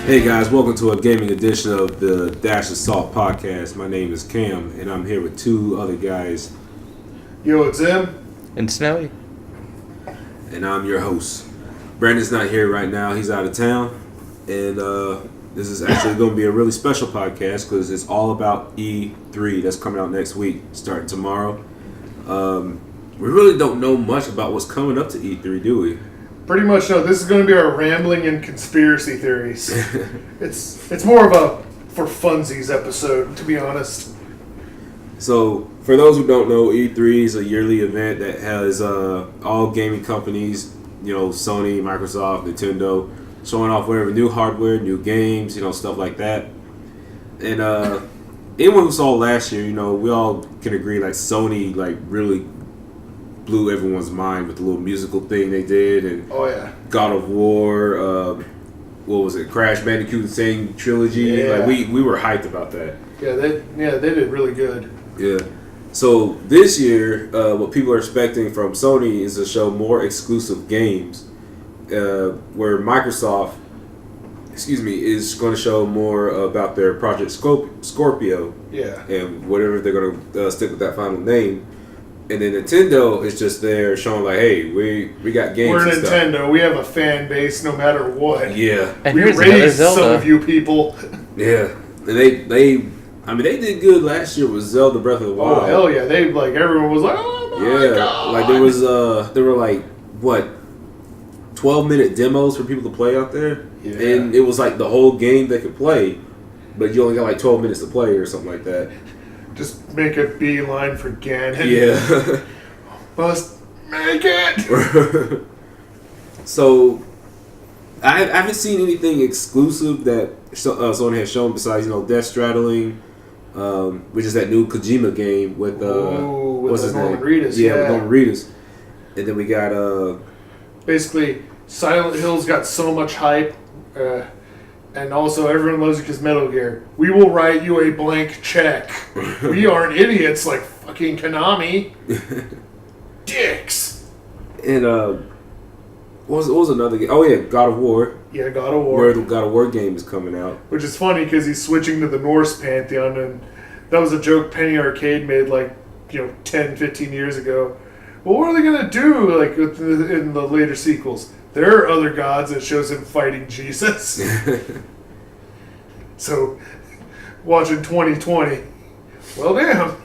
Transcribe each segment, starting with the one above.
Hey guys, welcome to a gaming edition of the Dash of Salt podcast. My name is Cam, and I'm here with two other guys. Yo, it's Em. And Snowy. And I'm your host. Brandon's not here right now, he's out of town. And this is actually going to be a really special podcast because it's all about E3 that's coming out next week, starting tomorrow. We really don't know much about what's coming up to E3, do we? Pretty much no. This is going to be our rambling and conspiracy theories. It's more of a for funsies episode, to be honest. So, for those who don't know, E3 is a yearly event that has all gaming companies, Sony, Microsoft, Nintendo, showing off whatever new hardware, new games, stuff like that. And anyone who saw last year, we all can agree, Sony, really blew everyone's mind with the little musical thing they did, and God of War, what was it, Crash Bandicoot Insane Trilogy. Yeah. We were hyped about that. Yeah, they did really good. Yeah. So this year, what people are expecting from Sony is to show more exclusive games, where Microsoft, is going to show more about their Project Scorpio. Yeah. And whatever they're going to stick with that final name. And then Nintendo is just there showing hey, we got games. We're and Nintendo. Stuff. We have a fan base no matter what. Yeah. And we raised some of you people. Yeah. And they did good last year with Zelda Breath of the Wild. Oh hell yeah! They everyone was oh my god. There were 12-minute demos for people to play out there. Yeah. And it was the whole game they could play, but you only got 12 minutes to play or something like that. Just make a beeline for Ganon. Yeah. Must make it. So, I haven't seen anything exclusive that Sony has shown besides, Death Straddling, which is that new Kojima game with what's his Norman name? Reedus. Yeah, with Norman Reedus. And then we got basically Silent Hill's got so much hype. And also, everyone loves it because Metal Gear. We will write you a blank check. We aren't idiots like fucking Konami. Dicks. And what was another game? Oh yeah, God of War. Yeah, God of War. Where the God of War game is coming out. Which is funny because he's switching to the Norse pantheon, and that was a joke Penny Arcade made 10, 15 years ago. Well, what are they gonna do in the later sequels? There are other gods that shows him fighting Jesus. So, watching 2020. Well, damn.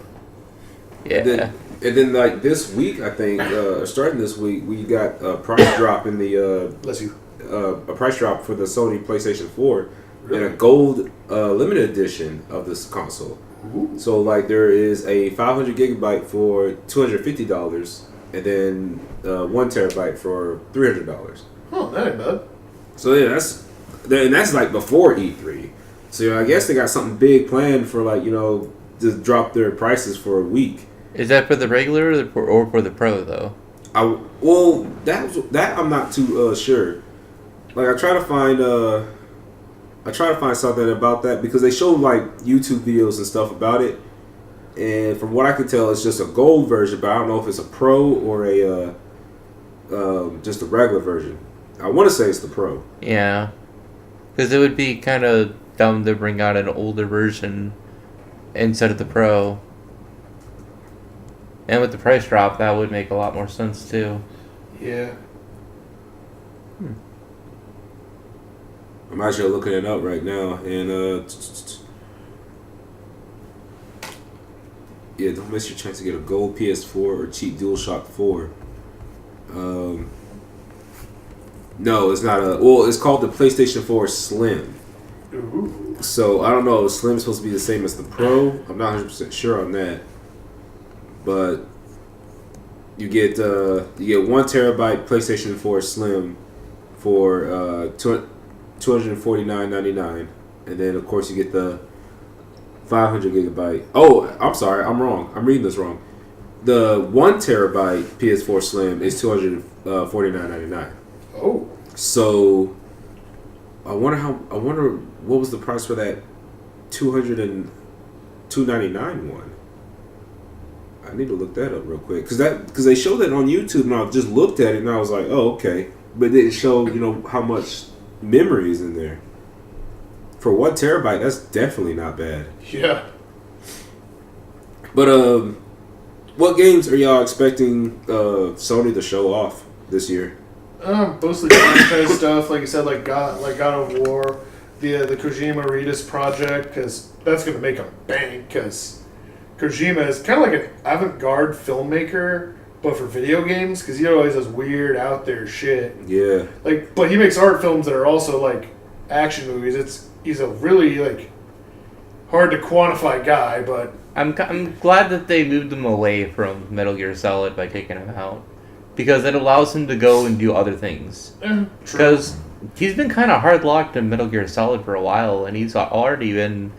Yeah. And then this week, I think, starting this week, we got a price drop in the Bless you. A price drop for the Sony PlayStation 4 Really? and a gold limited edition of this console. Ooh. So there is a 500 gigabyte for $250, and then 1 terabyte for $300. Oh, that ain't bad. So yeah, that's before E3. So I guess they got something big planned for to drop their prices for a week. Is that for the regular or for the pro though? That I'm not too sure. I try to find something about that because they showed YouTube videos and stuff about it, and from what I could tell, it's just a gold version, but I don't know if it's a pro or a just a regular version. I want to say it's the pro. Yeah, because it would be kind of dumb to bring out an older version instead of the pro. And with the price drop, that would make a lot more sense too. Yeah. I'm actually looking it up right now, and yeah, don't miss your chance to get a gold PS4 or cheap DualShock 4. No, it's not it's called the PlayStation 4 Slim. Ooh. So I don't know. Slim is supposed to be the same as the Pro. I'm not 100% sure on that. But you get 1 terabyte PlayStation 4 Slim for $249.99, and then of course you get the 500 gigabyte. Oh, I'm sorry, I'm wrong. I'm reading this wrong. The 1 terabyte PS4 Slim is $249.99. Oh. So I wonder what was the price for that $299 one. I need to look that up real quick because they showed that on YouTube and I just looked at it and I was like, oh okay, but it didn't show how much memory is in there. For 1 terabyte, that's definitely not bad. Yeah. But what games are y'all expecting Sony to show off this year? Mostly franchise stuff, like you said, like God of War, the Kojima Ritas project, because that's gonna make them bank. Because Kojima is kind of like an avant-garde filmmaker, but for video games, because he always does weird, out there shit. Yeah. Like, but he makes art films that are also like action movies. He's a really like hard to quantify guy, but I'm glad that they moved him away from Metal Gear Solid by taking him out, because it allows him to go and do other things. Because he's been kind of hard locked in Metal Gear Solid for a while, and he's already been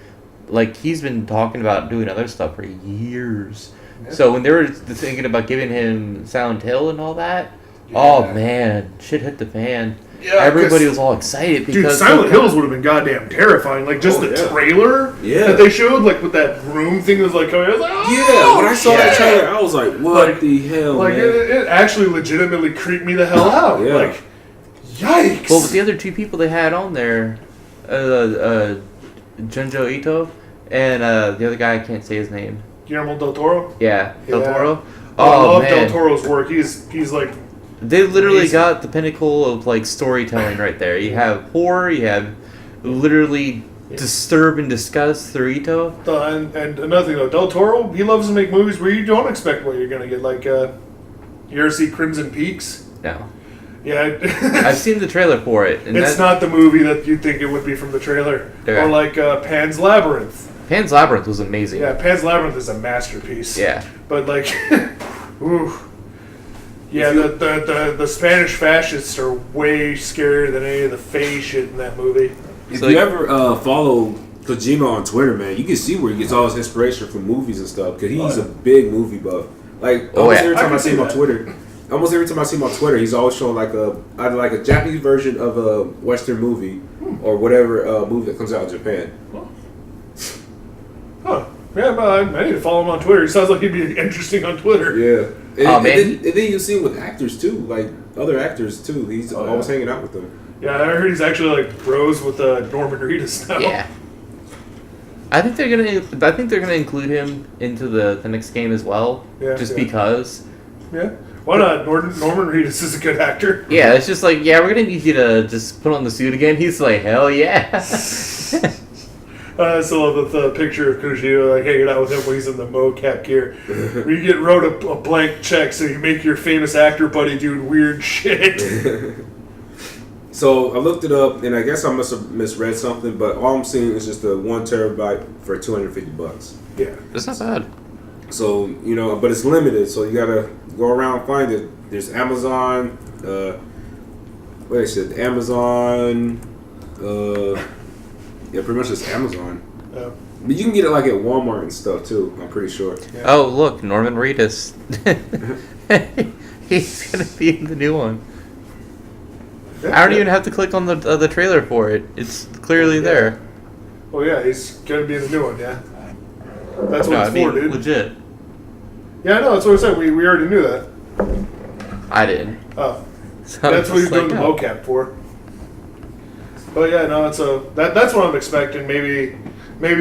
he's been talking about doing other stuff for years. Yeah. So when they were thinking about giving him Silent Hill and all that, oh man, shit hit the fan. Yeah, everybody was all excited because Silent Hills would have been goddamn terrifying. Like just the trailer that they showed, like with that room thing was like coming. I was like, oh, when I saw that trailer, I was like, what the hell? Like man? It actually legitimately creeped me the hell out. Like, yikes. Well, but the other 2 people they had on there, Junjo Ito and the other guy, I can't say his name. Guillermo del Toro. Yeah, Del Toro. I love Del Toro's work. He's like. They literally got the pinnacle of like storytelling right there. You have horror, you have literally disturb and disgust through Ito. And another thing though, Del Toro, he loves to make movies where you don't expect what you're gonna get. Like, you ever see Crimson Peaks? No. Yeah, I've seen the trailer for it. And it's not the movie that you'd think it would be from the trailer. Or like Pan's Labyrinth. Pan's Labyrinth was amazing. Yeah, Pan's Labyrinth is a masterpiece. Yeah. But like, ooh. Yeah, the Spanish fascists are way scarier than any of the Fae shit in that movie. If you ever follow Kojima on Twitter, man, you can see where he gets all his inspiration from movies and stuff. Because he's a big movie buff. Like every time I see him on Twitter, he's always showing either like a Japanese version of a Western movie or whatever movie that comes out in Japan. Huh. Yeah, but I need to follow him on Twitter. He sounds like he'd be interesting on Twitter. Yeah. And then you see him with actors too, like other actors too. He's always hanging out with them. Yeah, I heard he's actually like bros with Norman Reedus now. Yeah. I think they're gonna include him into the next game as well. Yeah. Just because. Yeah. Why not? Norman Reedus is a good actor. Yeah, it's just like, we're gonna need you to just put on the suit again. He's like, hell yeah. I still love the picture of Kojima like hanging out with him when he's in the mocap gear. Where you get wrote a blank check so you make your famous actor buddy do weird shit. So I looked it up, and I guess I must have misread something, but all I'm seeing is just a 1 terabyte for $250. Yeah, that's not bad. So but it's limited, so you gotta go around and find it. There's Amazon. Amazon. Yeah, pretty much just Amazon. But you can get it like at Walmart and stuff too, I'm pretty sure. Yeah. Oh, look, Norman Reedus. He's going to be in the new one. Yeah, I don't even have to click on the trailer for it. It's clearly there. Oh, yeah, he's going to be in the new one, yeah. That's what it's for, dude. Legit. Yeah, I know, that's what I said. We already knew that. I didn't. Oh. So that's what he's doing the mocap for. But yeah, no, that's what I'm expecting. Maybe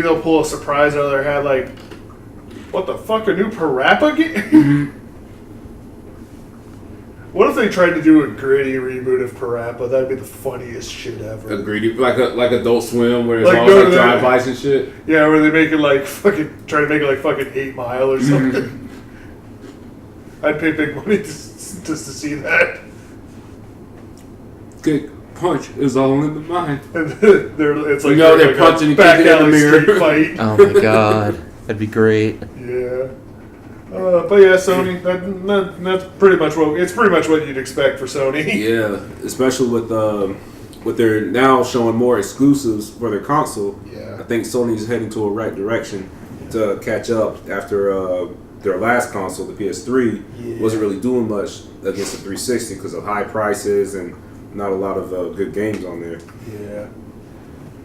they'll pull a surprise out of their hat, like, what the fuck, a new Parappa game? Mm-hmm. What if they tried to do a gritty reboot of Parappa? That'd be the funniest shit ever. A gritty, like Adult Swim, where it's all like drive-bys and shit. Yeah, where they make it like try to make it like fucking 8 Mile or something. Mm-hmm. I'd pay big money just to see that. Good. Punch is all in the mind. It's like they're punching each other in the mirror. Street fight. Oh my god, that'd be great. Yeah, but yeah, Sony. That's pretty much what you'd expect for Sony. Yeah, especially with their now showing more exclusives for their console. Yeah, I think Sony's heading to a right direction to catch up after their last console, the PS3, wasn't really doing much against the 360 because of high prices and not a lot of good games on there. Yeah.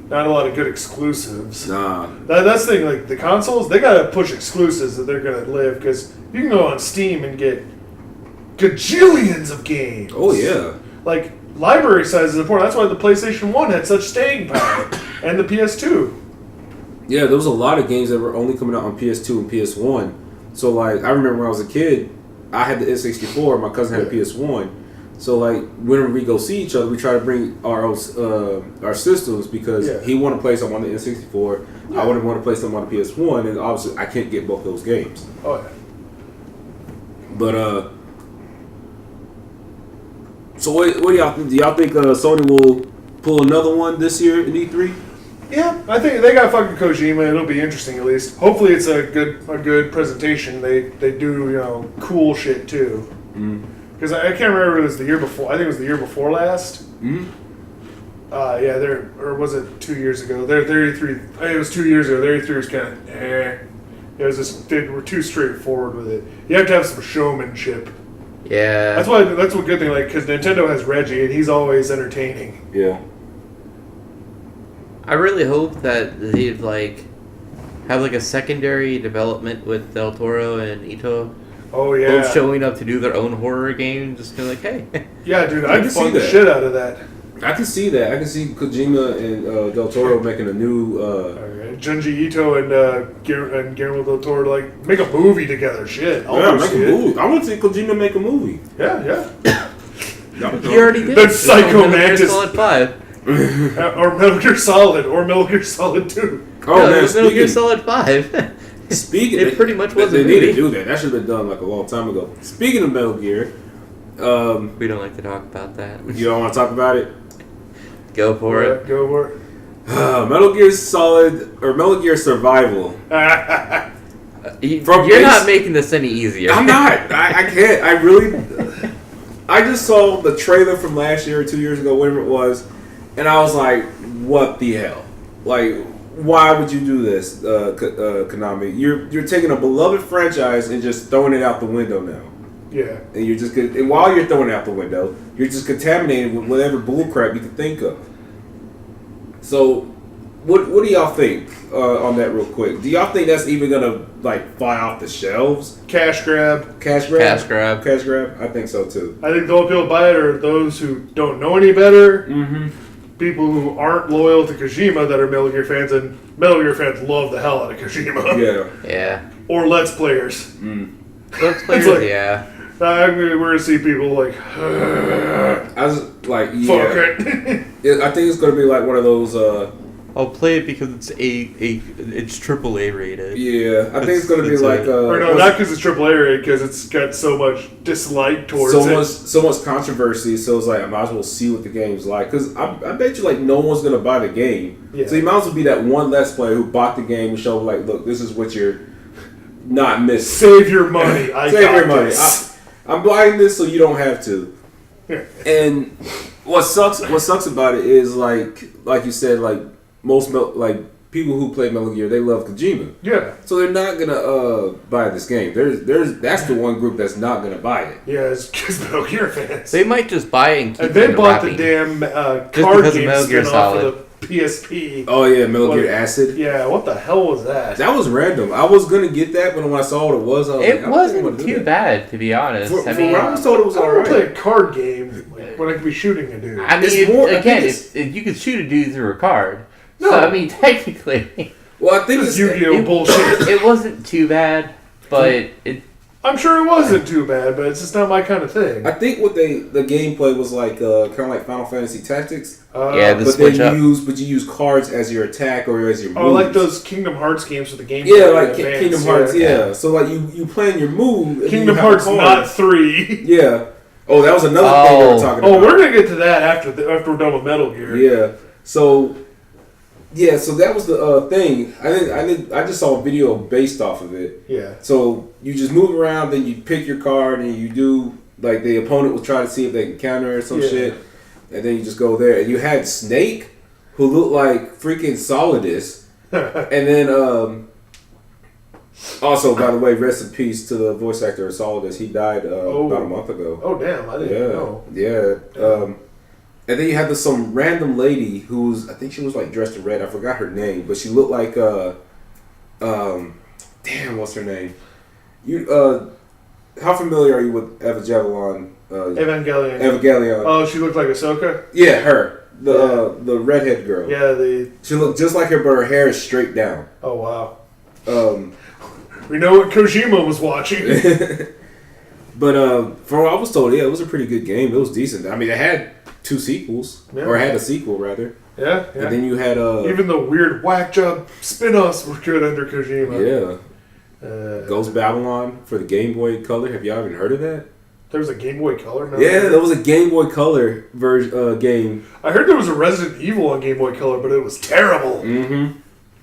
Not a lot of good exclusives. Nah. That's the thing, like, the consoles, they gotta push exclusives that they're gonna live, because you can go on Steam and get gajillions of games. Oh, yeah. Like, library size is important. That's why the PlayStation 1 had such staying power. And the PS2. Yeah, there was a lot of games that were only coming out on PS2 and PS1. So, like, I remember when I was a kid, I had the N64, my cousin had a PS1. So, like, whenever we go see each other, we try to bring our systems because he wanted to play something on the N64. I would want to play something on the PS1, and obviously I can't get both those games. Oh, yeah. But, so what do y'all think? Do y'all think Sony will pull another one this year in E3? Yeah, I think they got fucking Kojima. It'll be interesting at least. Hopefully, it's a good presentation. They do cool shit too. Because I can't remember if it was the year before. I think it was the year before last. Or was it 2 years ago? Their E3. It was 2 years ago. Their E3 was kind of It was just they were too straightforward with it. You have to have some showmanship. Yeah. That's a good thing. Like because Nintendo has Reggie and he's always entertaining. Yeah. I really hope that they'd have a secondary development with Del Toro and Ito. Oh yeah. Both showing up to do their own horror game, just be like, hey. Yeah, dude, I'd fund the shit out of that. I can see that. I can see Kojima and Del Toro making a new. Junji Ito and Guillermo del Toro make a movie together. Shit, Make a movie. I want to see Kojima make a movie. Yeah. He already did. The Psycho Metal Gear Mantis. Solid 5. Or Metal Gear Solid, or Metal Gear Solid 2. Oh man, Metal Gear Solid 5. Speaking, it pretty much was they a need movie. to do that. That should have been done a long time ago. Speaking of Metal Gear, we don't like to talk about that. You don't want to talk about it? Go for it. Go for it. Metal Gear Solid or Metal Gear Survival. You're not making this any easier. I'm not. I can't. I just saw the trailer from last year or 2 years ago, whatever it was, and I was like, "What the hell? Like, why would you do this, Konami? You're taking a beloved franchise and just throwing it out the window now. Yeah. And you're just and while you're throwing it out the window, you're just contaminated with whatever bullcrap you can think of. So, what do y'all think on that, real quick? Do y'all think that's even gonna fly off the shelves? Cash grab. Cash grab. I think so too. I think the only people who buy it are those who don't know any better. Mm-hmm. People who aren't loyal to Kojima that are Metal Gear fans, and Metal Gear fans love the hell out of Kojima. Yeah. Or Let's Players. Let's Players, we're gonna see people I was like, fuck it. I think it's gonna be like one of those. I'll play it because it's it's AAA rated. Yeah, I think it's gonna be like. Or no, not because it's AAA rated, because it's got so much dislike towards it. So much controversy. So it's like I might as well see what the game's like, because I bet you no one's gonna buy the game. Yeah. So you might as well be that one Let's Player who bought the game and show look, this is what you're not missing. Save your money. Save your money. I'm buying this so you don't have to. And what sucks about it is like you said, most people who play Metal Gear, they love Kojima. Yeah. So they're not gonna buy this game. That's the one group that's not gonna buy it. Yeah, it's because Metal Gear fans. They might just buy it and keep and they it bought wrapping. the damn Just card because of game Metal Gear spin-off Solid. of the PSP. Oh yeah, Metal Gear Acid. Yeah, what the hell was that? That was random. I was gonna get that, but when I saw what it was, I was It like, wasn't too bad, to be honest. For what I was told, it was I don't play alright. a card game when I could be shooting a dude. I mean, It's more- I think you could shoot a dude through a card. No. So, I mean, technically, Well, I think This it's Yu-Gi-Oh bullshit. it wasn't too bad, but it. I'm sure it wasn't too bad, but it's just not my kind of thing. I think what the gameplay was kind of like Final Fantasy Tactics. Yeah, the But switch then up. you use cards as your attack or as your moves. Oh, like those Kingdom Hearts games with the game. Yeah, Boy like Advance, Kingdom Hearts. Yeah. So you plan your move. And Kingdom you have Hearts cards. not 3. Yeah. Oh, that was another thing we were talking about. Oh, we're gonna get to that after we're done with Metal Gear. Yeah. So that was the thing. I just saw a video based off of it. Yeah. So you just move around, then you pick your card, and you do the opponent will try to see if they can counter or some shit, and then you just go there. And you had Snake, who looked like freaking Solidus, and then also, by the way, rest in peace to the voice actor of Solidus. He died about a month ago. Oh damn! I didn't know. Yeah. And then you had some random lady who's, I think she was dressed in red. I forgot her name, but she looked like damn, what's her name? How familiar are you with Evangelion? Evangelion. Evangelion. Oh, she looked like Ahsoka. Yeah, her. The redhead girl. Yeah, She looked just like her, but her hair is straight down. Oh, wow. Um, We know what Kojima was watching. but from what I was told, yeah, it was a pretty good game. It was decent. I mean, it had 2 sequels, or it had a sequel rather. Yeah. And then you had even the weird whack job spin-offs were good under Kojima. Yeah. Ghost Babylon for the Game Boy Color. Have y'all even heard of that? There was a Game Boy Color. No, Yeah, there was a Game Boy Color game. I heard there was a Resident Evil on Game Boy Color, but it was terrible. Mm-hmm.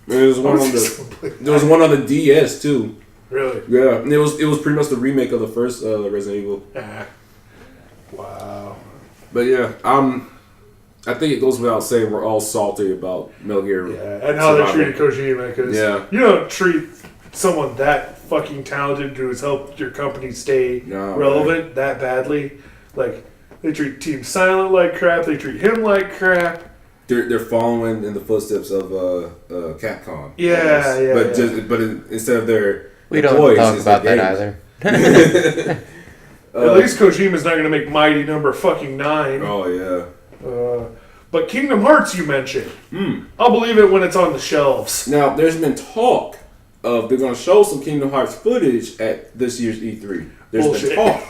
There was one on the DS too. Really? Yeah, and it was pretty much the remake of the first Resident Evil. Wow. But yeah, I think it goes without saying we're all salty about Metal Gear. Yeah, and how they treated Kojima, because you don't treat someone that fucking talented who has helped your company stay relevant that badly. Like, they treat Team Silent like crap, they treat him like crap. They're following in the footsteps of Capcom. Yeah. But instead of their we don't talk about that either. At least Kojima's not going to make Mighty Number fucking 9. Oh yeah. But Kingdom Hearts you mentioned. I'll believe it when it's on the shelves. Now there's been talk of they're going to show some Kingdom Hearts footage at this year's E3. There's been talk.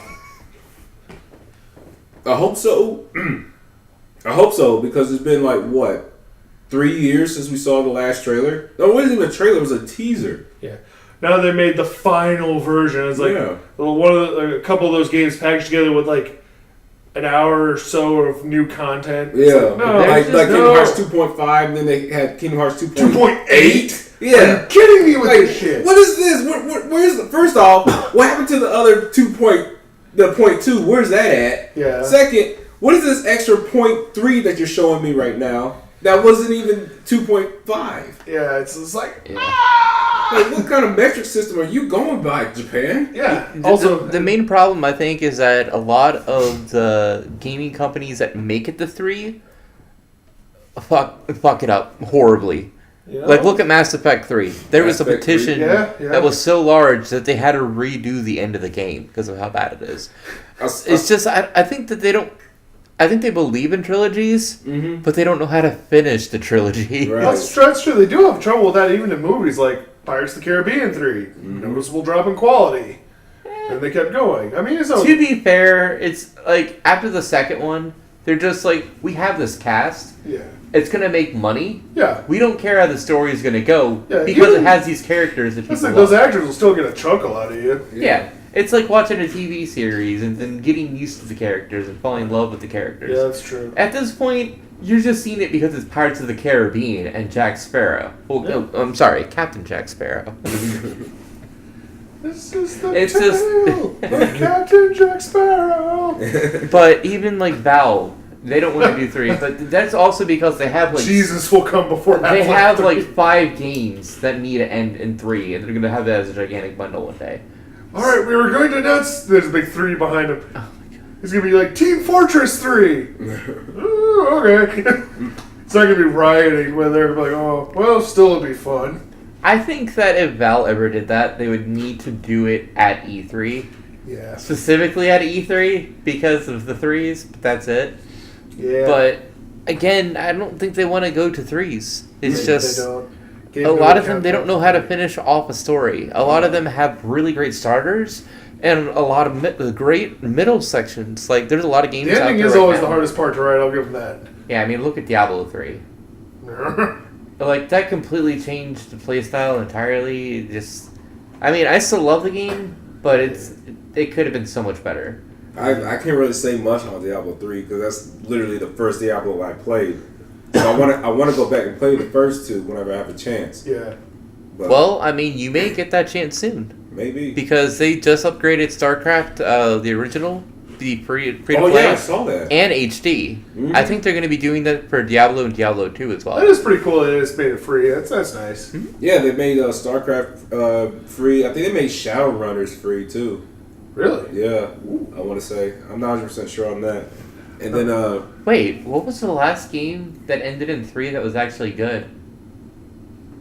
I hope so. I hope so, because it's been like, what, 3 years since we saw the last trailer? No, it wasn't even a trailer, it was a teaser. Yeah. Now they made the final version. It's like a couple of those games packaged together with like an hour or so of new content. Yeah. Like Kingdom Hearts 2.5, and then they had Kingdom Hearts 2.8? Yeah. Are you kidding me with this shit? What is this? Where's the... First off, what happened to the other 0.2? Where's that at? Yeah. Second... What is this extra 0.3 that you're showing me right now? That wasn't even 2.5. Yeah, it's like, like, what kind of metric system are you going by, Japan? Yeah. Also, the main problem I think is that a lot of the gaming companies that make it to 3 fuck it up horribly. Like, look at Mass Effect 3. There was a petition that was so large that they had to redo the end of the game because of how bad it is. It's just, I think that they don't. I think they believe in trilogies, but they don't know how to finish the trilogy. Right. That's true. They do have trouble with that even in movies like Pirates of the Caribbean 3. Noticeable drop in quality. And they kept going. I mean, it's to be fair, it's like after the second one, they're just like, we have this cast. Yeah. It's going to make money. Yeah. We don't care how the story is going to go because it has these characters that people love. Those actors will still get a chuckle out of you. Yeah. It's like watching a TV series and then getting used to the characters and falling in love with the characters. Yeah, that's true. At this point, you're just seeing it because it's Pirates of the Caribbean and Jack Sparrow. Well, no, I'm sorry, Captain Jack Sparrow. This is the tale of Captain Jack Sparrow. But even like Valve, they don't want to do 3, but that's also because they have like Jesus will come before Half-Life they have 3. like 5 games that need to end in 3, and they're gonna have that as a gigantic bundle one day. All right, we were going to announce. There's a big 3 behind him. Oh my god! It's gonna be like Team Fortress 3. Ooh, okay. It's not gonna be rioting where they're like, oh, well, still it'll be fun. I think that if Valve ever did that, they would need to do it at E3. Yeah. Specifically at E3 because of the 3s, but that's it. Yeah. But again, I don't think they want to go to 3s. It's just they don't. A lot of them, they don't know how to finish off a story. A lot of them have really great starters and a lot of great middle sections. Like, there's a lot of games out there. The ending is always the hardest part to write, I'll give them that. Yeah, I mean, look at Diablo 3. Like, that completely changed the playstyle entirely. I mean, I still love the game, but it could have been so much better. I can't really say much on Diablo 3 because that's literally the first Diablo I played. So I want to go back and play the first 2 whenever I have a chance. Yeah. But well, I mean, you may get that chance soon. Maybe. Because they just upgraded StarCraft, the original, the free to play. Oh yeah, I saw that. And HD. I think they're going to be doing that for Diablo and Diablo 2 as well. That is pretty cool that they just made it free. That's nice. Yeah, they made StarCraft free. I think they made Shadowrunners free too. Really? Yeah, I want to say. I'm not 100% sure on that. And then wait, what was the last game that ended in 3 that was actually good?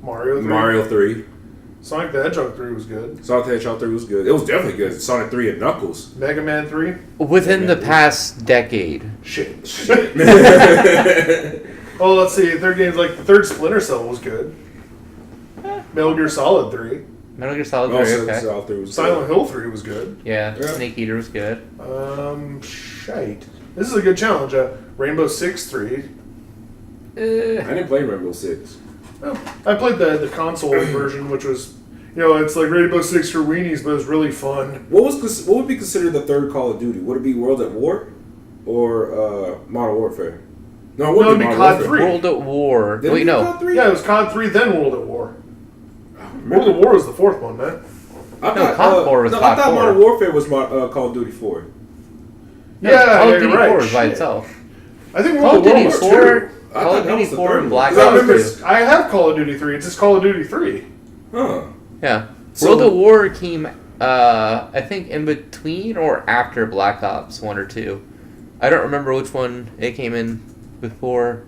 Mario 3. Mario 3. Sonic the Hedgehog 3 was good. Sonic the Hedgehog 3 was good. It was definitely good. Sonic 3 and Knuckles. Mega Man 3? Within the past decade. Shit. Oh, let's see. Third game's like the third Splinter Cell was good. Metal Gear Solid 3. Metal Gear Solid 3, okay. Solid 3 was Silent good. Hill 3 was good. Yeah, Yeah. Snake Eater was good. Shite. This is a good challenge. Rainbow Six 3. I didn't play Rainbow Six. Well, I played the console version, which was, it's like Rainbow Six for weenies, but it was really fun. What would be considered the third Call of Duty? Would it be World at War or Modern Warfare? No, it wouldn't be COD Modern 3. World at War. Did it Wait, be no. COD 3? Yeah, it was COD 3, then World at War. World at War was the fourth one, man. I No, COD 4 was I COD thought 4. Modern Warfare was Call of Duty 4. Yeah, Call yeah, of Duty you're right. 4 is by Shit. itself. I think Call World of at War Duty was 4, 2. Call of Duty 4 and Black I Ops remember 2. I have Call of Duty 3. It's just Call of Duty 3. Huh. Yeah. So- World at War came, I think, in between or after Black Ops 1 or 2. I don't remember which one it came in before.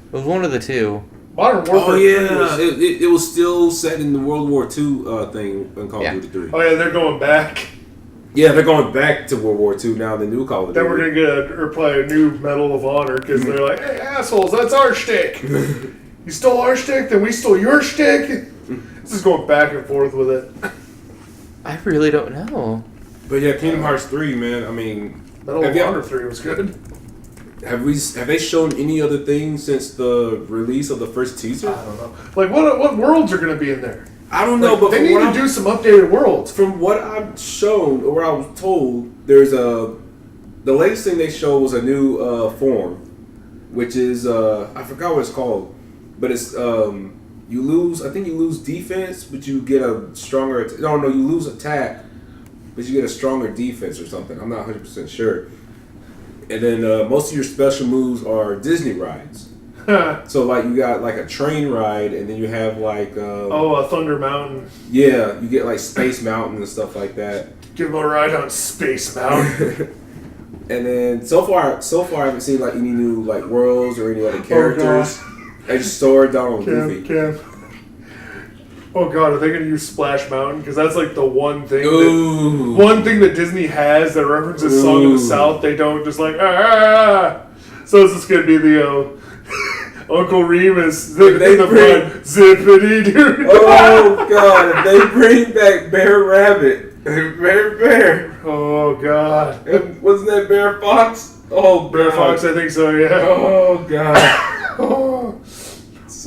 It was one of the two. Modern Warfare Oh 3 yeah, was... it was still set in the World War II thing in Call Yeah. of Duty 3. Oh, yeah, they're going back. Yeah, they're going back to World War II now. The new Call of Duty. Then we're going to play a new Medal of Honor because they're like, hey, assholes, that's our shtick. You stole our shtick, then we stole your shtick. This is going back and forth with it. I really don't know. But yeah, Kingdom Hearts 3, man. I mean, Medal of Honor 3 was good. have they shown any other things since the release of the first teaser? I don't know. Like, what worlds are going to be in there? I don't know, Like, but they from need what to I'm- do some updated worlds. from what I've shown or what I was told, there's the latest thing they showed was a new form, which is I forgot what it's called, but it's you lose defense, but you get a stronger. No, you lose attack, but you get a stronger defense or something. I'm not 100% sure. And then most of your special moves are Disney rides. So like you got like a train ride, and then you have like Thunder Mountain. yeah, you get like Space Mountain and stuff like that. Give them a ride on Space Mountain. And then so far I haven't seen like any new like worlds or any other characters. I just stored down on Goofy. Cam. Oh god, are they going to use Splash Mountain? Because that's like the one thing Ooh. that Disney has that references Song of the South. They don't just like So is this going to be the Uncle Remus in the front zippity doo? Oh god, if they bring back Bear Rabbit, Bear. Oh god, And wasn't that Bear Fox? Oh, Bear Fox, I think so. Yeah. Oh god.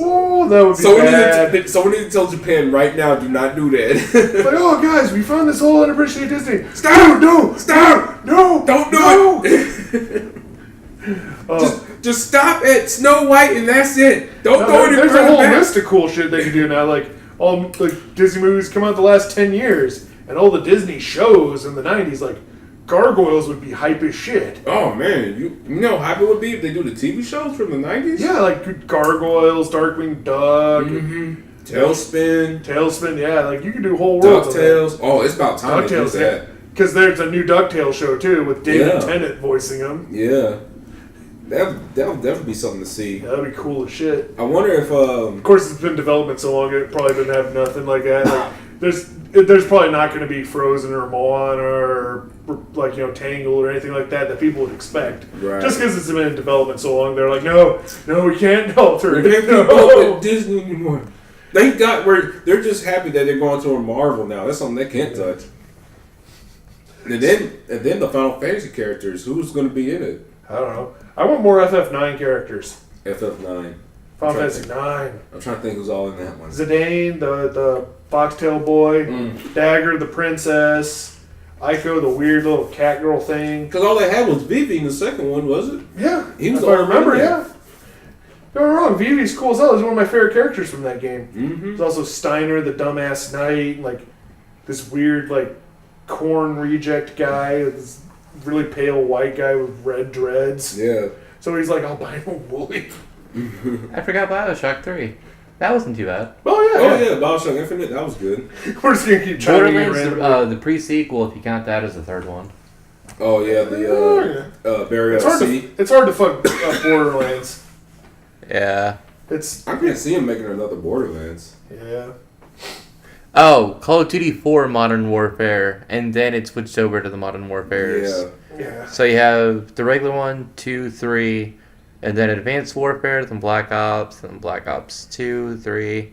Oh, that would be bad. Someone needs to tell Japan right now, do not do that. Like, oh guys, we found this whole anniversary of Disney. Stop! No! Stop! No! Don't do No! it! Just stop at Snow White and that's it. Don't go any There's further a whole back. list of cool shit they can do now. Like all the Disney movies come out the last 10 years, and all the Disney shows in the 90s, like Gargoyles would be hype as shit. Oh man, you know how happy it would be if they do the TV shows from the 90s? Yeah, like Gargoyles, Darkwing Duck, Tailspin, yeah, like you could do whole worlds of that. DuckTales. Oh, it's about time to do DuckTales, that. because there's a new DuckTales show too with David Yeah. Tennant voicing him. Yeah. That would definitely be something to see. Yeah, that'd be cool as shit. I wonder if Of course, it's been in development so long, it probably didn't have nothing like that. Like, there's probably not going to be Frozen or Moana or like Tangled or anything like that people would expect. Right. Just because it's been in development so long, they're like, no, we can't alter we it. can't keep up with Disney anymore. Thank God they're just happy that they're going to a Marvel now. That's something they can't touch. And then the Final Fantasy characters, who's going to be in it? I don't know. I want more FF9 characters. FF9. Final Fantasy 9. I'm trying to think who's all in that one. Zidane, the foxtail boy, Dagger, the princess, Aiko, the weird little cat girl thing. Because all they had was Vivi in the second one, was it? Yeah, He was if the I only remember, one in yeah. Don't get me wrong, Vivi's cool as hell. He's one of my favorite characters from that game. Mm-hmm. There's also Steiner, the dumbass knight, and, like this weird like corn reject guy, this really pale white guy with red dreads. Yeah. So he's like albino woolly. I forgot BioShock 3. That wasn't too bad. Oh yeah, Oh yeah, BioShock Infinite, that was good. We're just gonna keep chiming in Borderlands, randomly. the pre-sequel, if you count that as the third one. Oh yeah, the Burial It's at hard, Sea. it's hard to fuck up Borderlands. Yeah. It's I can't see him making another Borderlands. yeah. Oh, Call of Duty 4 Modern Warfare, and then it switched over to the Modern Warfares. Yeah. So you have the regular 1, 2, 3, and then Advanced Warfare, then Black Ops, then Black Ops 2, 3.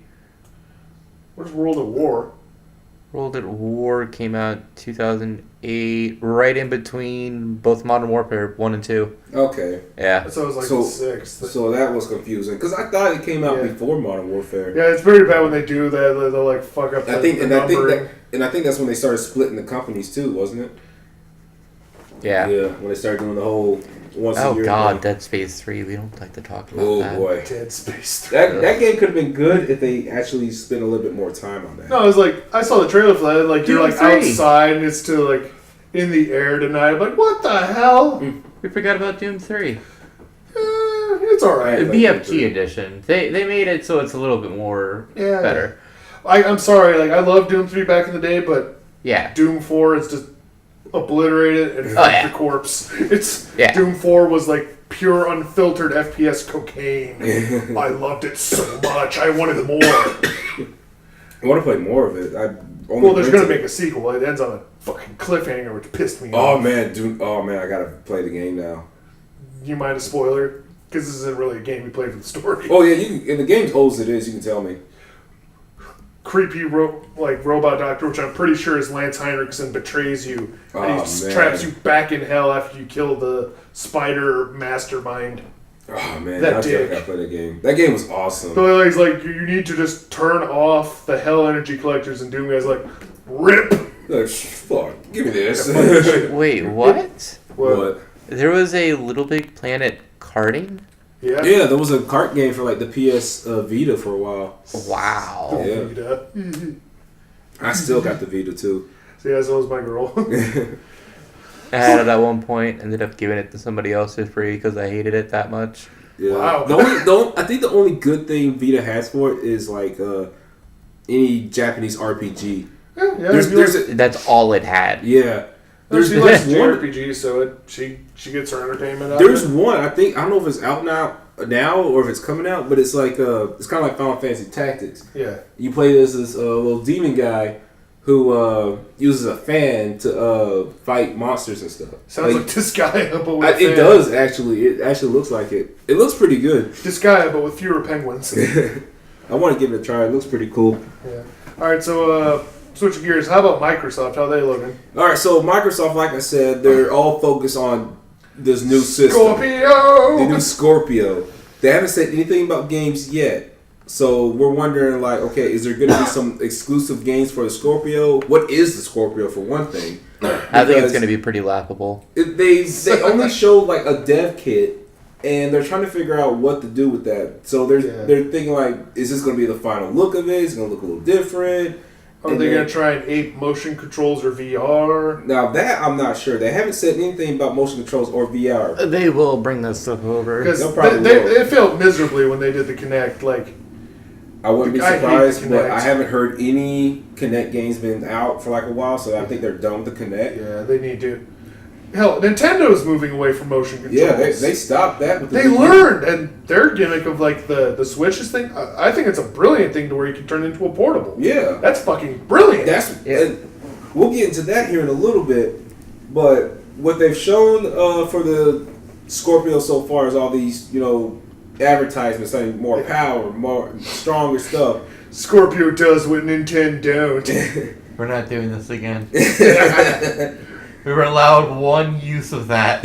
Where's World at War? World at War came out 2008, right in between both Modern Warfare 1 and 2. Okay. Yeah. So it was like So- the sixth. So that was confusing because I thought it came out Yeah. before Modern Warfare. Yeah, it's very bad when they do that. They'll like fuck up the, I think, the and I think numbering. that, and I think that's when they started splitting the companies too, wasn't it? Yeah. Yeah, when they started doing the whole once a Oh year. god, thing. Dead Space 3. We don't like to talk about Oh that. boy, Dead Space. that game could have been good if they actually spent a little bit more time on that. No, it was like I saw the trailer for that. Like you're Doom like 3. outside and it's still like in the air tonight. I'm like, what the hell? We forgot about Doom 3. It's all right. The like BFG Doom 3. edition. They made it so it's a little bit more Yeah. better. I'm sorry. Like I loved Doom 3 back in the day, but Yeah. Doom 4 is just obliterated and fuck yeah. the corpse. It's Yeah. Doom 4 was like pure unfiltered FPS cocaine. I loved it so much. I wanted more. I want to play more of it. Well, there's gonna make a sequel. It ends on a fucking cliffhanger, which pissed me Oh off. man, dude! Oh man, I gotta play the game now. You mind a spoiler? Because this isn't really a game you play for the story. Oh yeah, you can, in the game's old as it is. You can tell me. Creepy robot doctor, which I'm pretty sure is Lance Henriksen, betrays you and Oh, he man. traps you back in hell after you kill the spider mastermind. Oh man, That I dick. gotta play that game. That game was awesome. So he's like, you need to just turn off the hell energy collectors, and Doom guy's like, rip. Like, fuck, give me this. Wait, what? What? There was a Little Big Planet karting? Yeah. Yeah, there was a kart game for like the PS Vita for a while. Wow. Yeah. Vita. I still got the Vita too. So yeah, so was my girl. I had it at one point, ended up giving it to somebody else for free because I hated it that much. Yeah. Wow. I think the only good thing Vita has for it is like any Japanese RPG. yeah, There's a, That's all it had. yeah. She There's likes one. JRPGs, so she gets her entertainment out There's of it. one. I don't know if it's out now or if it's coming out, but it's like it's kind of like Final Fantasy Tactics. Yeah. You play as this little demon guy who uses a fan to fight monsters and stuff. Sounds like Disgaea, but with It does actually. It actually looks like it. It looks pretty good. Disgaea, but with fewer penguins. I want to give it a try. It looks pretty cool. Yeah. All right, so switching gears. How about Microsoft? How are they looking? All right, so Microsoft, like I said, they're all focused on this new system, Scorpio. the new Scorpio. They haven't said anything about games yet, so we're wondering, like, okay, is there going to be some exclusive games for the Scorpio? What is the Scorpio, for one thing? I think it's going to be pretty laughable. They only showed like a dev kit, and they're trying to figure out what to do with that. So they're thinking like, is this going to be the final look of it? Is it going to look a little different? Are they going to try and ape motion controls or VR? Now that I'm not sure. They haven't said anything about motion controls or VR. They will bring that stuff over. Because They'll probably they failed miserably when they did the Kinect. Like, I wouldn't be I hate surprised, the but Kinect. I haven't heard any Kinect games been out for like a while, so I think they're done with the Kinect. yeah, they need to. Hell, Nintendo's moving away from motion controls. Yeah, they stopped that. With the They Wii U. learned, and their gimmick of like the Switches thing, I think it's a brilliant thing to where you can turn it into a portable. Yeah, That's fucking brilliant. and we'll get into that here in a little bit. But what they've shown for the Scorpio so far is all these, advertisements saying more power, more stronger stuff. Scorpio does what Nintendo don't. We're not doing this again. We were allowed one use of that.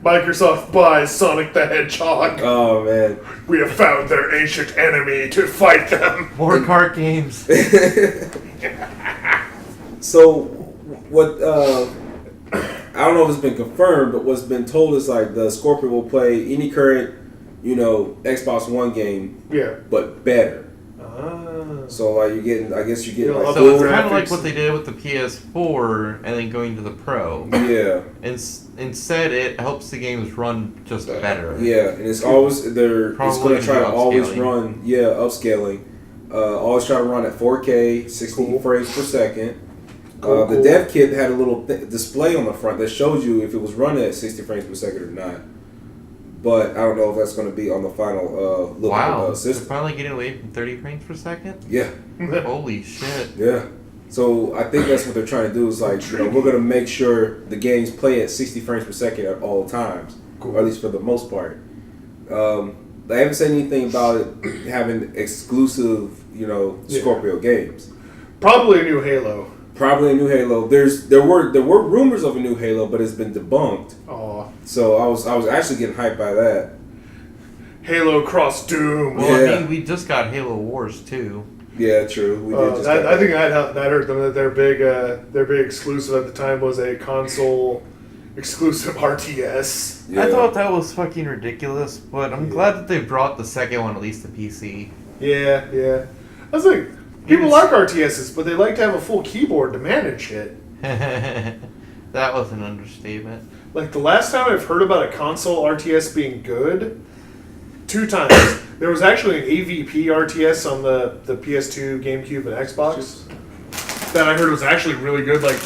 Microsoft buys Sonic the Hedgehog. Oh man. We have found their ancient enemy to fight them. More kart games. So, what? I don't know if it's been confirmed, but what's been told is like the Scorpio will play any current, Xbox One game, Yeah. but better. Ah. So like I guess you're getting like So it's full- kind of like graphics. what they did with the PS4 and then going to the Pro. yeah, Instead, it helps the games run just better. yeah, and it's always it's Probably going to try to do always upscaling. run upscaling, always try to run at 4K, 60 Cool. frames per second. Cool, The cool. dev kit had a little display on the front that showed you if it was running at 60 frames per second or not. but I don't know if that's going to be on the final look Wow, they're system. finally getting away from 30 frames per second? Yeah. Holy shit. Yeah. So I think that's what they're trying to do is like, we're going to make sure the games play at 60 frames per second at all times, or at least for the most part. They haven't said anything about it having exclusive, Scorpio games. Probably a new Halo. Probably a new Halo. There were rumors of a new Halo, but it's been debunked. Oh, So I was actually getting hyped by that. Halo Cross Doom. Well, Yeah. I mean, we just got Halo Wars, too. Yeah, true. We did just. I think I heard them that their big exclusive at the time was a console exclusive RTS. Yeah. I thought that was fucking ridiculous, but I'm glad that they brought the second one at least to PC. Yeah. I was like, people like RTSs, but they like to have a full keyboard to manage shit. That was an understatement. Like the last time I've heard about a console RTS being good, 2 times. There was actually an AVP RTS on the PS2, GameCube, and Xbox that I heard was actually really good. Like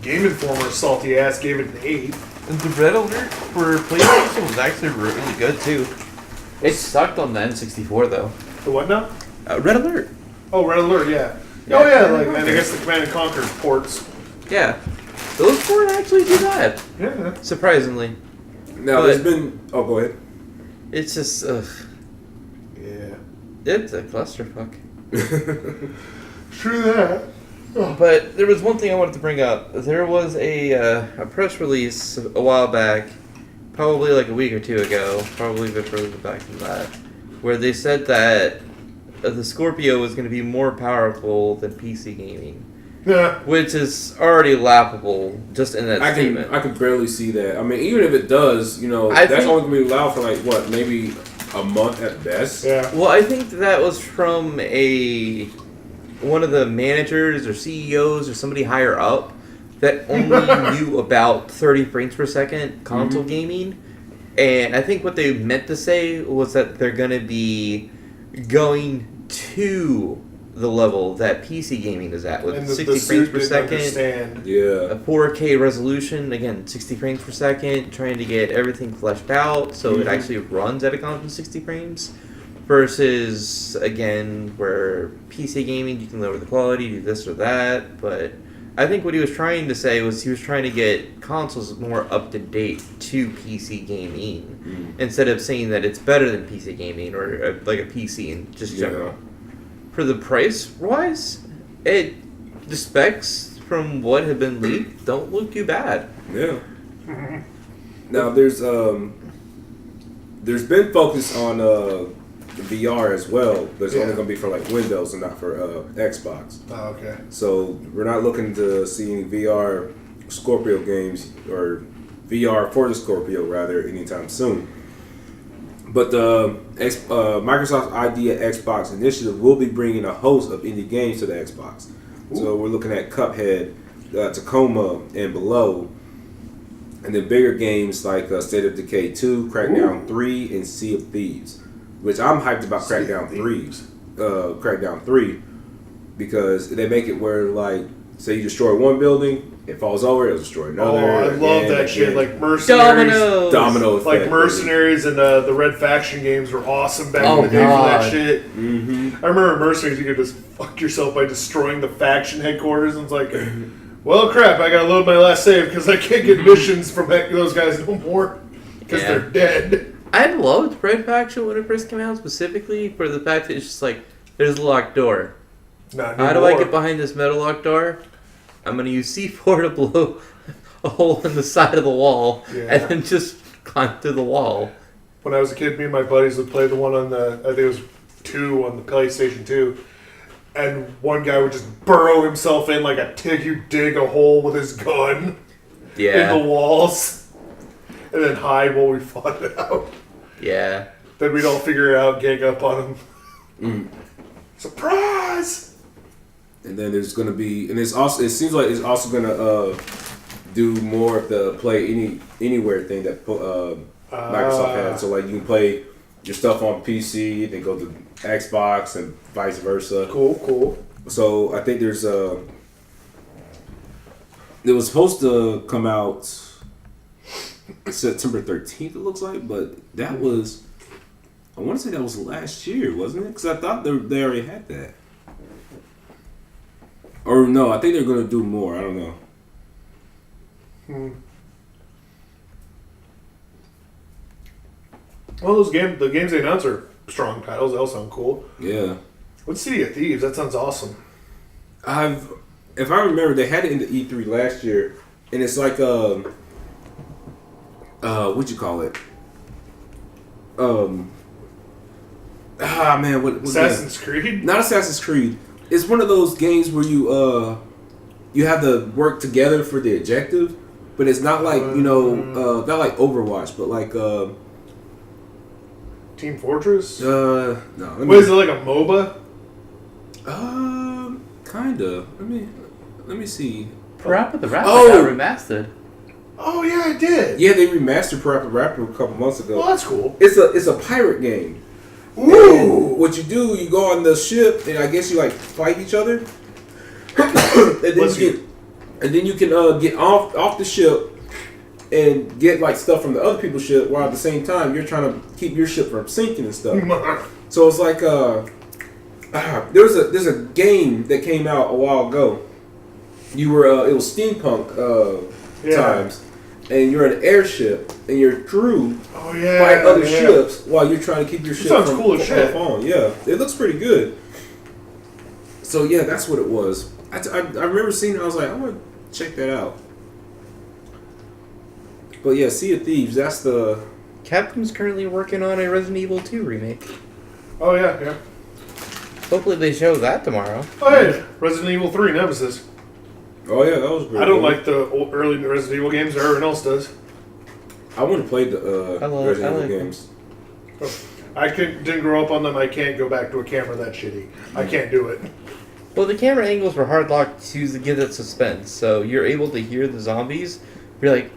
Game Informer, salty ass, gave it an 8. And the Red Alert for PlayStation was actually really good too. It sucked on the N64 though. The what now? Red Alert. Oh, Red Alert, yeah. Yeah, Oh yeah, Command like and I guess the Command and Conquer ports. Yeah. Those weren't actually too bad. Yeah. Surprisingly. Now But- there's been. Oh, go ahead. It's just, Yeah. it's a clusterfuck. True that. But there was one thing I wanted to bring up. There was a press release a while back, probably like a week or 2 ago, probably a bit further back than that, where they said that the Scorpio was going to be more powerful than PC gaming, Yeah. which is already laughable just in that statement. I can barely see that. I mean, even if it does, I that's think- only gonna be allowed for like what, maybe a month at best. Yeah. Well, I think that was from one of the managers or CEOs or somebody higher up that only knew about 30 frames per second console gaming. And I think what they meant to say was that they're going to be going to the level that PC gaming is at with And 60 the frames suit per didn't second. understand. Yeah. A 4K resolution, again, 60 frames per second, trying to get everything fleshed out so it actually runs at a constant 60 frames. Versus, again, where PC gaming, you can lower the quality, do this or that. But I think what he was trying to say was he was trying to get consoles more up to date to PC gaming. Instead of saying that it's better than PC gaming or like a PC in just general. For the price-wise, the specs from what have been leaked don't look too bad. Yeah. Now there's been focus on VR as well, but it's only gonna be for like Windows and not for Xbox. Oh, okay. So we're not looking to see any VR Scorpio games or VR for the Scorpio rather anytime soon. But the Microsoft's Idea Xbox initiative will be bringing a host of indie games to the Xbox. So we're looking at Cuphead, Tacoma, and Below. And then bigger games like State of Decay 2, Crackdown 3, and Sea of Thieves. Which I'm hyped about Crackdown 3 because they make it where, like, say you destroy one building, it falls over, it'll destroy another. Oh, I love again, that shit. again. Like Mercenaries. Domino effect. Like Mercenaries and the Red Faction games were awesome back Oh, in the day for that God. shit. Mm-hmm. I remember Mercenaries, you could just fuck yourself by destroying the faction headquarters, and it's like, well, crap, I gotta load my last save because I can't get missions from those guys no more because Yeah. they're dead. I loved Red Faction when it first came out, specifically for the fact that it's just like, there's a locked door. Not How do I anymore. get behind this metal locked door? I'm going to use C4 to blow a hole in the side of the wall Yeah. and then just climb through the wall. When I was a kid, me and my buddies would play the one on I think it was 2 on the PlayStation 2. And one guy would just burrow himself in like a he'd dig a hole with his gun in the walls. And then hide while we fought it out. Yeah. Then we'd all figure it out, gang up on him. Surprise! And then there's gonna be, and it's also, it seems like it's also gonna do more of the play anywhere thing that Microsoft had. So like you can play your stuff on PC, then go to Xbox and vice versa. Cool. So I think there's it was supposed to come out September 13th. It looks like, but that was. I want to say that was last year, wasn't it? Because I thought they already had that. Or no, I think they're going to do more. I don't know. Well, the games they announced are strong titles. They all sound cool. Yeah. What's City of Thieves? That sounds awesome. If I remember, they had it in the E3 last year, and it's like what'd you call it? Man, what Assassin's Creed? Not Assassin's Creed. It's one of those games where you have to work together for the objective, but it's not like not like Overwatch, but like Team Fortress? No. What is it, like a MOBA? Kinda. Let me see. Parappa the Rapper got remastered. Oh yeah, I did. Yeah, they remastered Parappa the Rapper a couple months ago. Well, that's cool. It's a pirate game. Ooh! And what you do, you go on the ship, and I guess you like fight each other, and then you can get off the ship and get like stuff from the other people's ship, while at the same time you're trying to keep your ship from sinking and stuff. So it's like there's a game that came out a while ago. You were it was steampunk times, and you're an airship, and your crew fight other ships while you're trying to keep your ship from cool as shit. on. Yeah, it looks pretty good. So yeah, that's what it was. I remember seeing it. I was like, I want to check that out. But yeah, Sea of Thieves. That's the. Capcom's currently working on a Resident Evil 2 remake. Oh yeah. Hopefully they show that tomorrow. Oh hey, Resident Evil 3 Nemesis. Oh yeah, that was great. I don't like the early Resident Evil games. Everyone else does. I want to play the Resident Evil games. I didn't grow up on them. I can't go back to a camera that shitty. I can't do it. Well, the camera angles were hard locked to give that suspense, so you're able to hear the zombies. You're like,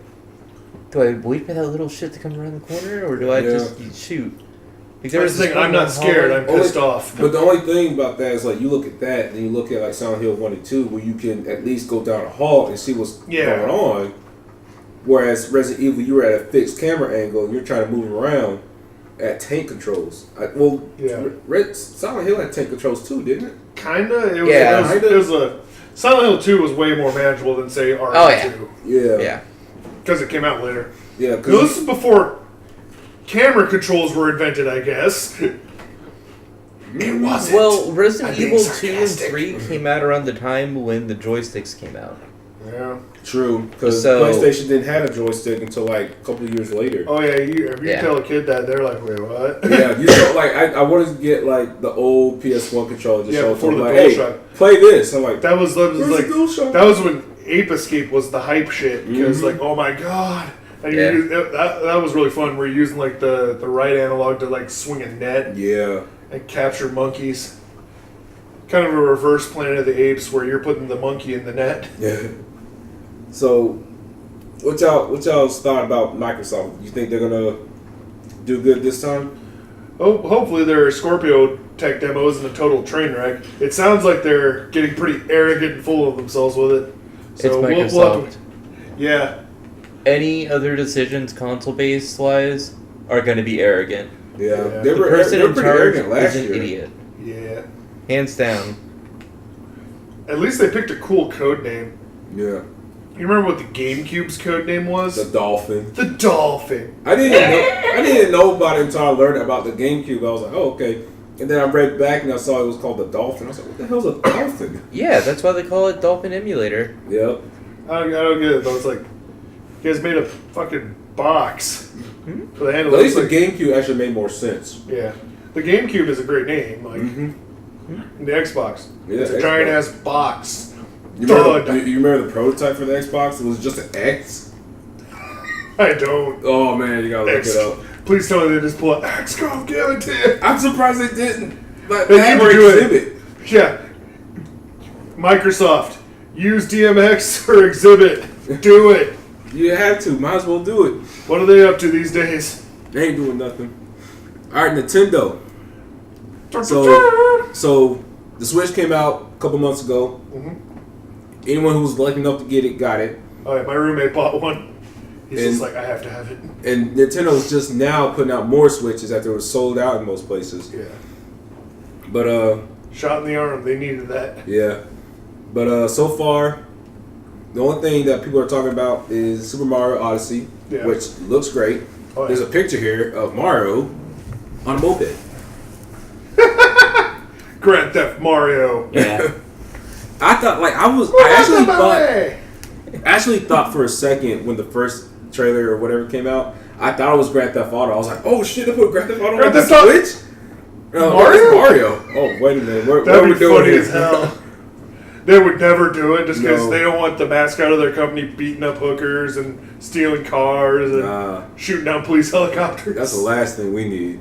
do I wait for that little shit to come around the corner, or do I just shoot? Like, That's the thing. I'm not scared. I'm pissed off. But the only thing about that is like you look at that, and you look at like Silent Hill 1 and 2, where you can at least go down a hall and see what's going on. Whereas Resident Evil, you were at a fixed camera angle, and you're trying to move around at tank controls. Silent Hill had tank controls too, didn't it? Kinda. It was a Silent Hill 2 was way more manageable than say RE2. Yeah. Because it came out later. Yeah. No, this is before camera controls were invented, I guess. It wasn't. Well, Resident Evil 2 and 3 came out around the time when the joysticks came out. Yeah. True, because PlayStation didn't have a joystick until like a couple of years later. Oh yeah, if you tell a kid that, they're like, wait, what? Yeah, you know, like I wanted to get like the old PS1 controller to show before the like, DualShock. Play this. I'm like, that was like that was when Ape Escape was the hype shit because like, oh my god. And that was really fun. Where you're using like the right analog to like swing a net, and capture monkeys. Kind of a reverse Planet of the Apes, where you're putting the monkey in the net. Yeah. So, what y'all thought about Microsoft? You think they're gonna do good this time? Oh, hopefully their Scorpio tech demo isn't a total train wreck. It sounds like they're getting pretty arrogant and full of themselves with it. So it's Microsoft. Yeah. Any other decisions console-based wise are going to be arrogant. Yeah. The person in charge is an idiot. Yeah. Hands down. At least they picked a cool code name. Yeah. You remember what the GameCube's code name was? The Dolphin. The Dolphin. I didn't know about it until I learned about the GameCube. I was like, oh, okay. And then I read back and I saw it was called the Dolphin. I was like, what the hell's a Dolphin? Yeah, that's why they call it Dolphin Emulator. Yep. I don't get it though. It's like, you guys made a fucking box for the handle. At least the GameCube actually made more sense. Yeah. The GameCube is a great name. Like, the Xbox. Yeah, it's a giant ass box. You remember the prototype for the Xbox? It was just an X. I don't. Oh man, you gotta look it up. Please tell me they just pull an X. Go give it to you. I'm surprised they didn't. But they need to do Exhibit. Yeah. Microsoft, use DMX or Exhibit. Do it. You have to. Might as well do it. What are they up to these days? They ain't doing nothing. All right, Nintendo. So the Switch came out a couple months ago. Anyone who was lucky enough to get it got it. Oh yeah, my roommate bought one. He's just like, I have to have it. And Nintendo's just now putting out more Switches after it was sold out in most places. Yeah. But shot in the arm. They needed that. yeah. But so far, the only thing that people are talking about is Super Mario Odyssey, which looks great. Oh, yeah. There's a picture here of Mario on a moped. Grand Theft Mario. Yeah. I thought, like, I actually thought for a second when the first trailer or whatever came out, I thought it was Grand Theft Auto. I was like, oh shit, they put Grand Theft Auto on the Switch? Mario? Oh, wait a minute. What are we doing funny here? As hell. They would never do it just because they don't want the mascot of their company beating up hookers and stealing cars and shooting down police helicopters. That's the last thing we need.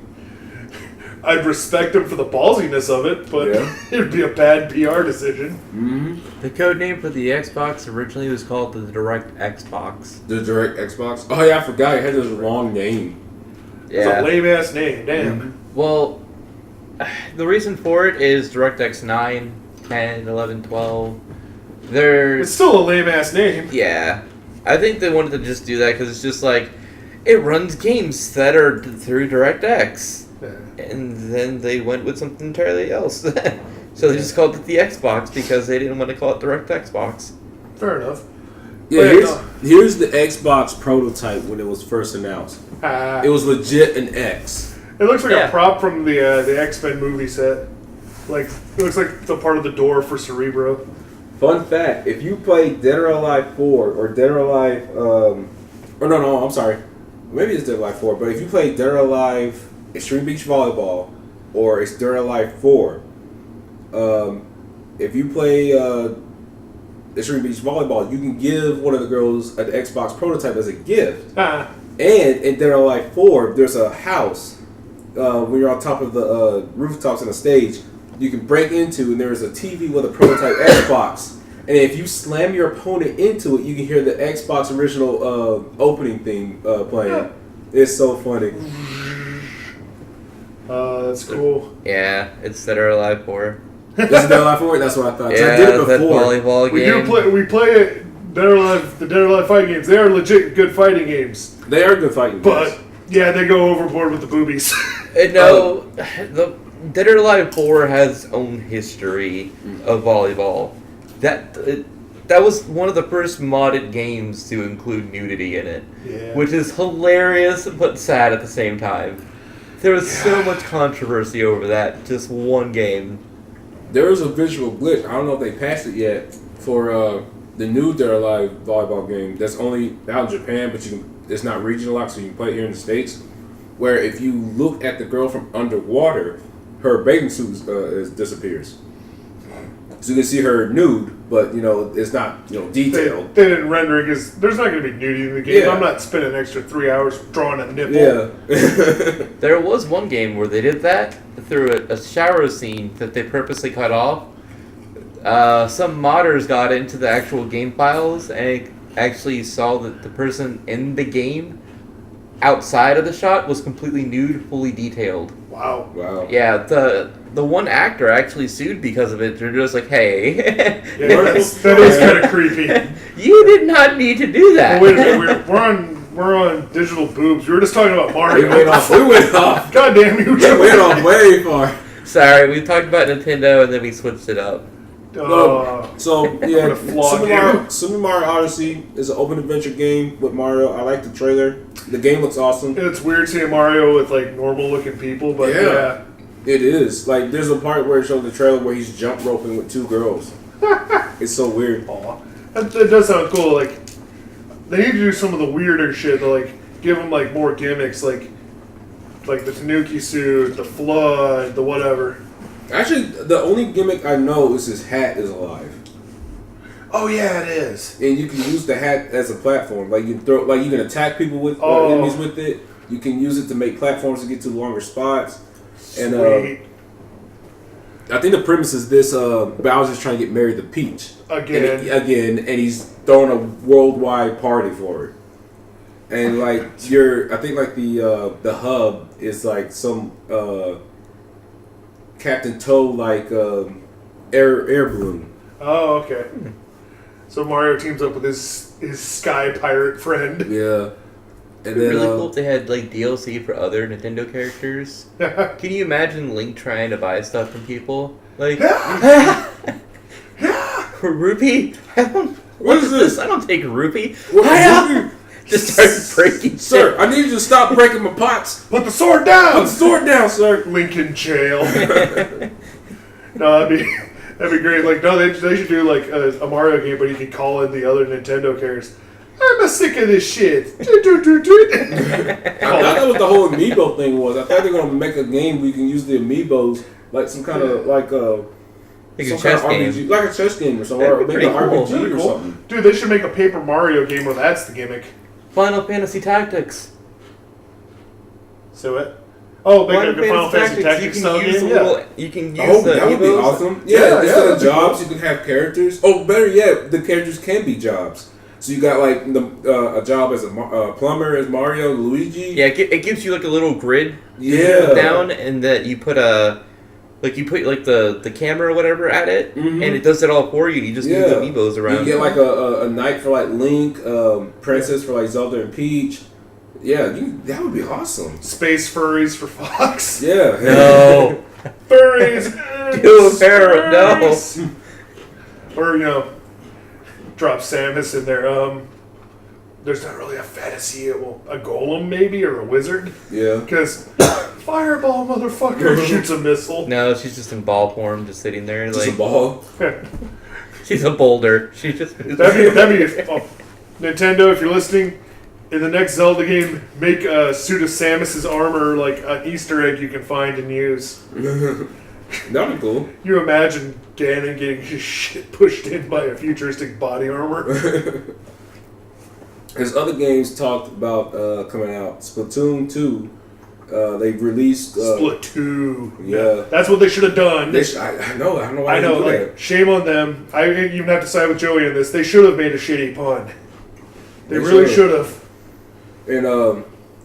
I'd respect them for the ballsiness of it, but it would be a bad PR decision. Mm-hmm. The code name for the Xbox originally was called the Direct Xbox. The Direct Xbox? Oh yeah, I forgot. It had the wrong name. Yeah. It's a lame-ass name. Damn. Mm-hmm. Well, the reason for it is DirectX 9, 10, 11, 12. It's still a lame-ass name. Yeah. I think they wanted to just do that because it's just like, it runs games that are through DirectX. And then they went with something entirely else. So they just called it the Xbox because they didn't want to call it Direct Xbox. Fair enough. Yeah, here's the Xbox prototype when it was first announced. It was legit an X. It looks like a prop from the X-Men movie set. Like, it looks like the part of the door for Cerebro. Fun fact, if you play Dead or Alive 4 or Dead or Alive... I'm sorry. Maybe it's Dead or Alive 4, but if you play Dead or Alive Extreme Beach Volleyball or Dead or Alive 4, if you play Extreme Beach Volleyball, you can give one of the girls an Xbox prototype as a gift. And in Dead or Alive 4, there's a house when you're on top of the rooftops on the stage you can break into, and there's a TV with a prototype Xbox. And if you slam your opponent into it, you can hear the Xbox original opening theme playing. It's so funny. That's cool. Yeah, it's Dead or Alive 4. Is it Dead or Alive 4? That's what I thought. Yeah, I did it that before. volleyball game. We play it. Dead or Alive, the Dead or Alive fighting games. They are legit good fighting games. They are good fighting games. But yeah, they go overboard with the boobies. No, the Dead or Alive 4 has its own history of volleyball. That was one of the first modded games to include nudity in it, which is hilarious but sad at the same time. There was so much controversy over that just one game. There was a visual glitch. I don't know if they patched it yet for the new Dead or Alive volleyball game that's only out in Japan, but it's not regional locked, so you can play it here in the States. Where if you look at the girl from underwater, her bathing suit disappears. So you can see her nude, but it's not detailed. They didn't render it because there's not going to be nudity in the game. I'm not spending an extra 3 hours drawing a nipple. Yeah. There was one game where they did that through a shower scene that they purposely cut off. Some modders got into the actual game files and actually saw that the person in the game outside of the shot was completely nude, fully detailed. Wow. Yeah, the one actor actually sued because of it. They're just like, hey. Yeah, that is kind of creepy. You did not need to do that. Wait a minute, we're on digital boobs. We were just talking about Mario. We went off. God damn you. We went off way far. Sorry, we talked about Nintendo and then we switched it up. Super Mario Odyssey is an open adventure game with Mario. I like the trailer. The game looks awesome. It's weird seeing Mario with like normal looking people, but yeah. It is. Like, there's a part where it shows the trailer where he's jump roping with two girls. It's so weird. That does sound cool. Like, they need to do some of the weirder shit to like give him like more gimmicks, like the Tanuki suit, the flood, the whatever. Actually, the only gimmick I know is his hat is alive. Oh yeah, it is. And you can use the hat as a platform. Like you can attack people with enemies with it. You can use it to make platforms to get to longer spots. And I think the premise is this: Bowser's trying to get married to Peach again, and he's throwing a worldwide party for it. And like I think like the hub is like some Captain Toad like air balloon. Oh, okay. So Mario teams up with his sky pirate friend. Yeah. And It'd be then, really cool if they had like DLC for other Nintendo characters. Can you imagine Link trying to buy stuff from people? Like, rupee? What is this? I don't take rupee. Just start breaking. Sir, shit. I need you to stop breaking my pots. Put the sword down. Put the sword down, sir. Link in jail. No, that'd be great. Like, no, they should do like a Mario game, but you can call in the other Nintendo characters. I'm sick of this shit. I thought that was the whole amiibo thing was. I thought they were gonna make a game where you can use the amiibos like some kind of like a some chess kind of RPG, game. like a chess game or something, That'd or be maybe an pretty cool. RPG That'd be or cool. something. Dude, they should make a Paper Mario game where that's the gimmick. Final Fantasy Tactics. So what? Oh, make like a Final Fantasy Tactics style game? Yeah. You can use Oh, the that would be amiibos. awesome. Yeah, Yeah, instead that'd of be jobs, cool. you can have characters. Oh, better yet, the characters can be jobs. So you got like a job as a plumber, as Mario, Luigi. Yeah, it gives you like a little grid Yeah. down, and that you put the camera or whatever at it, and it does it all for you. You just move the amiibos around. You get like a knight for like Link, princess for like Zelda and Peach. Yeah, that would be awesome. Space furries for Fox. Yeah. No. Furries. Do a pair no. Or, drop Samus in there. There's not really a fantasy. Well, a golem maybe, or a wizard. Yeah. Because fireball, motherfucker, shoots a missile. No, she's just in ball form, just sitting there. Just like a ball. she's a boulder. She just That'd be Nintendo, if you're listening, in the next Zelda game, make a suit of Samus's armor like an Easter egg you can find and use. That'd be cool. You imagine Ganon getting his shit pushed in by a futuristic body armor. There's other games talked about coming out. Splatoon 2. They've released... Splatoon. Yeah. That's what they should have done. I know. I don't know why I know, they do like, shame on them. I even have to side with Joey on this. They should have made a shitty pun. They really should have. And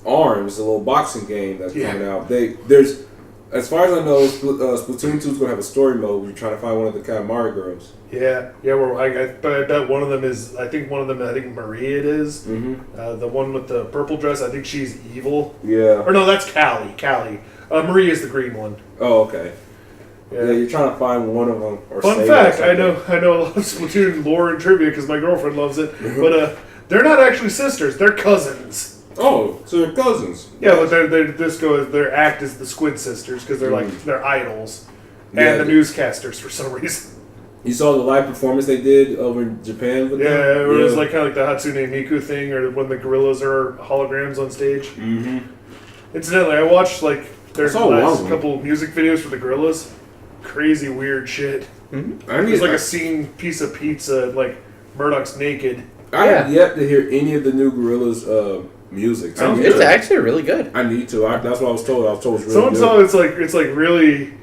ARMS, a little boxing game that's coming out. There's, as far as I know, Splatoon 2 is going to have a story mode where you're trying to find one of the Katamari girls. Yeah. But I bet one of them is. I think Marie it is. Mm-hmm. The one with the purple dress. I think she's evil. Yeah. Or no, that's Callie. Marie is the green one. Oh, okay. Yeah. Yeah, you're trying to find one of them. Or Fun save fact: it or I something. know a lot of Splatoon lore and trivia because my girlfriend loves it. But they're not actually sisters; they're cousins. Oh, so they're cousins. Yeah, but their act is the Squid Sisters because they're like they're idols, and the newscasters for some reason. You saw the live performance they did over in Japan with them? It was like kind of like the Hatsune Miku thing, or when the gorillas are holograms on stage. Mm-hmm. Incidentally, I watched like their I saw last one. couple music videos for the gorillas. Crazy weird shit. It's like a scene piece of pizza, and, like Murdoch's naked. I have yet to hear any of the new Gorillas music. It's actually really good. I need to. That's what I was told. I was told it's really Someone good. saw it's like really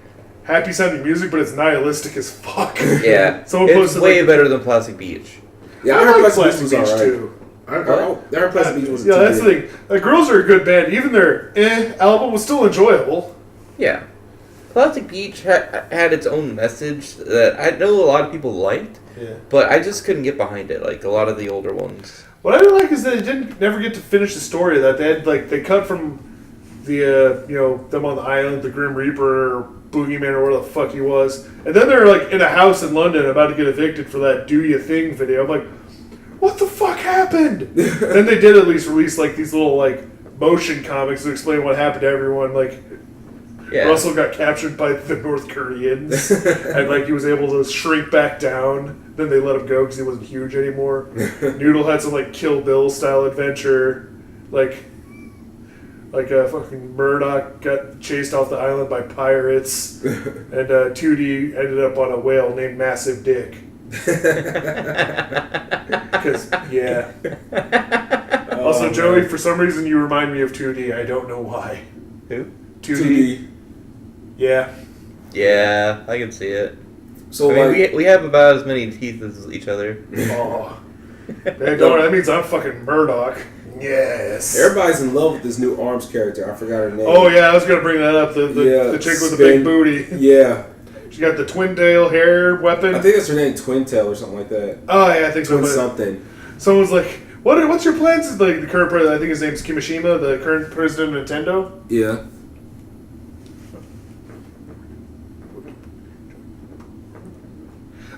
happy sounding music, but it's nihilistic as fuck. Yeah. Someone It's posted way like, better than Plastic Beach. Yeah, I I heard like Plastic Beach was Beach alright. too. I heard Plastic Beach was Yeah, that's the thing. The Girls are a good band. Even their album was still enjoyable. Yeah. Plastic Beach had its own message that I know a lot of people liked, but I just couldn't get behind it, like a lot of the older ones. What I didn't like is that they never get to finish the story of that. They had they cut from the them on the island, the Grim Reaper or Boogeyman or whatever the fuck he was, and then they're like in a house in London about to get evicted for that "Do You Thing" video. I'm like, what the fuck happened? Then they did at least release like these little like motion comics to explain what happened to everyone. Like Russell got captured by the North Koreans, and like he was able to shrink back down. Then they let him go because he wasn't huge anymore. Noodle had some like Kill Bill style adventure, like a fucking Murdoch got chased off the island by pirates, and 2D ended up on a whale named Massive Dick. Because Also, Joey, for some reason you remind me of 2D. I don't know why. Who? 2D. Yeah. Yeah, I can see it. So I mean, we have about as many teeth as each other. Oh. Man, don't worry, that means I'm fucking Murdoch. Yes. Everybody's in love with this new ARMS character. I forgot her name. Oh yeah, I was gonna bring that up. The chick with the big booty. Yeah. She got the twin tail hair weapon. I think that's her name, Twin Tail or something like that. Oh yeah, I think Twin so. something. Someone's like, what's your plans? Like the current president, I think his name's Kimishima, the current president of Nintendo. Yeah.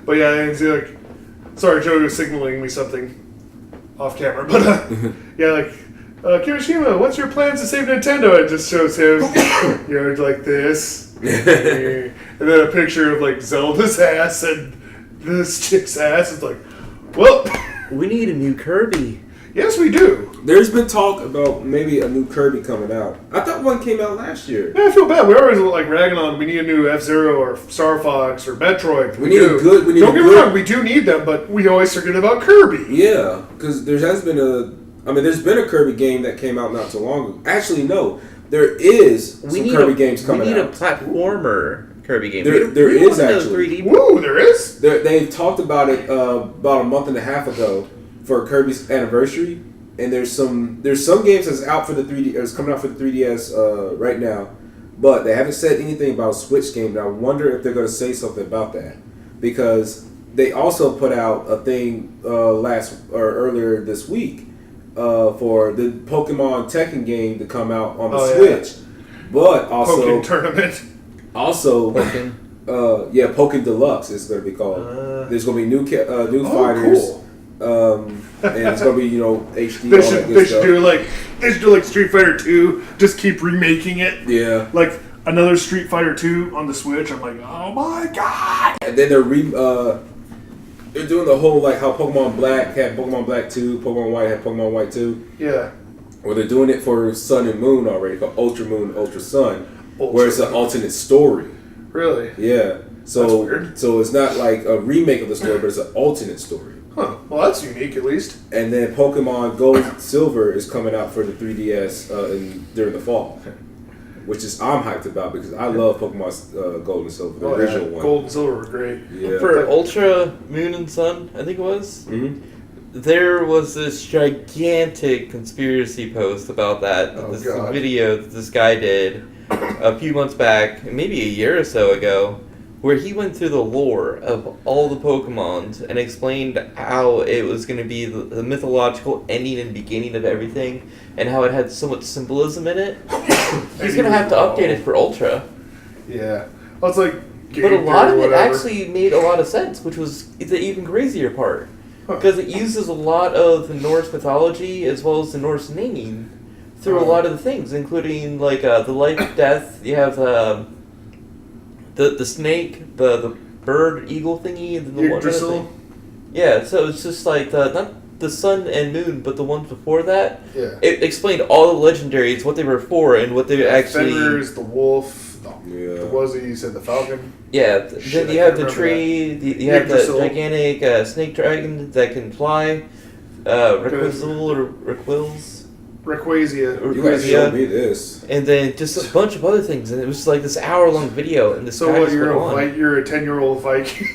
But yeah, and he's like, sorry, Joe was signaling me something off camera. But yeah, like, Kimishima, what's your plans to save Nintendo? It just shows him, like this. And then a picture of like Zelda's ass and this chick's ass. It's like, well, We need a new Kirby. yes, we do. There's been talk about maybe a new Kirby coming out. I thought one came out last year. Yeah, I feel bad. We always like ragging on. We need a new F-Zero or Star Fox or Metroid. We need a good. We need Don't a get me good. wrong. We do need them, but we always forget about Kirby. Yeah, because there has been there's been a Kirby game that came out not too long ago. Actually, no, there is some Kirby games coming out. We need a platformer Kirby game. There We is want a actually. 3D. Woo, there is. They've talked about it about a month and a half ago for Kirby's anniversary, and there's some games that's out for the 3D. It's coming out for the 3DS right now, but they haven't said anything about a Switch game. And I wonder if they're going to say something about that, because they also put out a thing earlier this week for the Pokemon Tekken game to come out on the Switch, but also Pokken tournament. Also, Pokken. Pokken Deluxe is going to be called. There's going to be new fighters, Cool. and it's going to be HD. They should do like Street Fighter 2. Just keep remaking it. Yeah, Like another Street Fighter 2 on the Switch. I'm like, oh my god. and then they're doing the whole like how Pokemon Black had Pokemon Black 2, Pokemon White had Pokemon White 2. Yeah. Well, they're doing it for Sun and Moon already, called Ultra Moon, Ultra Sun, where it's an Moon. alternate story. Really? Yeah. So That's weird. So it's not like a remake of the story, but it's an alternate story. Huh. Well, that's unique at least. And then Pokemon Gold Silver is coming out for the 3DS during the fall, which is I'm hyped about because I love Pokemon Gold and Silver, the original one. Gold and Silver were great. Yeah. For Ultra Moon and Sun, I think it was. Mhm. There was this gigantic conspiracy post about that. Oh, this God. video that this guy did a few months back, maybe a year or so ago, where he went through the lore of all the Pokemons and explained how it was going to be the mythological ending and beginning of everything, and how it had so much symbolism in it. He's going to have to update it for Ultra. Yeah. Well, it's like. But a lot of it whatever. actually made a lot of sense, which was the even crazier part. Because it uses a lot of the Norse mythology as well as the Norse naming through a lot of the things, including like the life, death. You have the snake, the bird, eagle thingy, and the one other Yggdrasil? thing. Yeah, so it's just like not the sun and moon, but the ones before that. Yeah. It explained all the legendaries, what they were for, and what they actually. Fenrir's, the wolf, Yeah. you said the falcon. Yeah, Shit, then you I have can't the remember tree, you have the Yggdrasil. gigantic snake dragon that can fly, Rayquaza or Rayquills, Rayquaza. You guys showed Rayquaza, me this. and then just a bunch of other things, and it was like this hour-long video, and this So guy what? just You're went on. you're a 10-year-old Viking.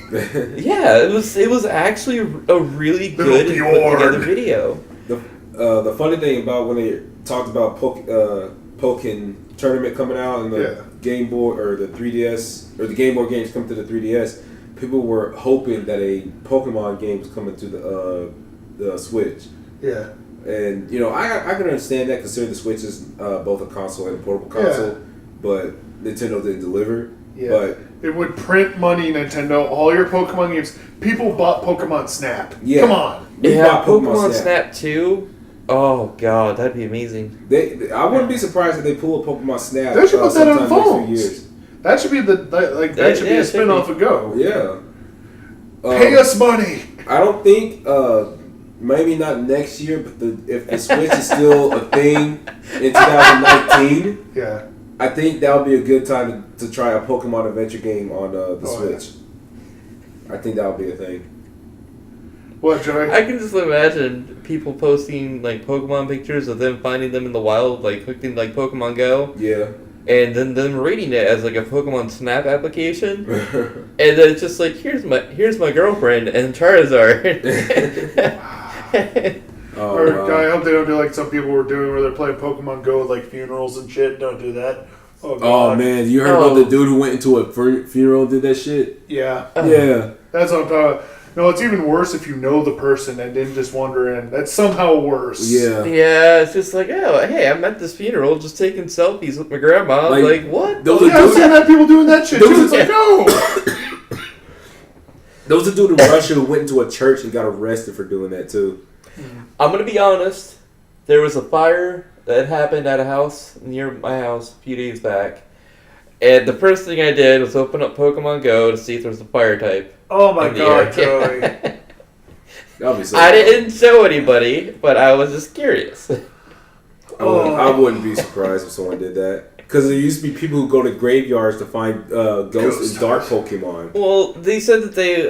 Yeah, it was actually a really Little good and put Bjorn. together video. The funny thing about when they talked about Pokken tournament coming out and the Game Boy or the 3DS or the Game Boy games coming to the 3DS, people were hoping that a Pokemon game was coming to the Switch. Yeah. And I can understand that, considering the Switch is both a console and a portable console, but Nintendo didn't deliver. Yeah. But It would print money, Nintendo. All your Pokemon games. People bought Pokemon Snap. Yeah. Come on. we Yeah, bought Pokemon Snap 2. Oh god, that'd be amazing. I wouldn't be surprised if they pull a Pokemon Snap. They should put that on sometime next few phones. years. That should be that should be Yeah, a it should spin-off be. of Go. Yeah. Pay us money. I don't think, maybe not next year, but if the Switch is still a thing in 2019, Yeah. I think that would be a good time to try a Pokemon adventure game on the Switch. I think that would be a thing. What, Joey? I can just imagine people posting like Pokemon pictures of them finding them in the wild, like hooked in like Pokemon Go, Yeah. and then them rating it as like a Pokemon Snap application, and then it's just like here's my girlfriend and Charizard. Oh, Or wow. I hope they don't do like some people were doing where they're playing Pokemon Go at like funerals and shit. Don't do that. Oh, Oh God. man, you heard about the dude who went into a funeral and did that shit? Yeah. Yeah. That's what I'm talking about. No, it's even worse if you know the person and didn't just wander in. That's somehow worse. Yeah. Yeah, it's just like, oh, hey, I'm at this funeral just taking selfies with my grandma. Like what? Those Yeah, I've seen that people doing that shit too. It's like, no! There was a dude in Russia who went into a church and got arrested for doing that too. I'm going to be honest. There was a fire that happened at a house near my house a few days back. And the first thing I did was open up Pokemon Go to see if there was a fire type. Oh my God, Joey. That'd be so I fun. didn't show anybody, but I was just curious. I wouldn't be surprised if someone did that. Because there used to be people who go to graveyards to find ghosts and dark Pokemon. Well, they said that they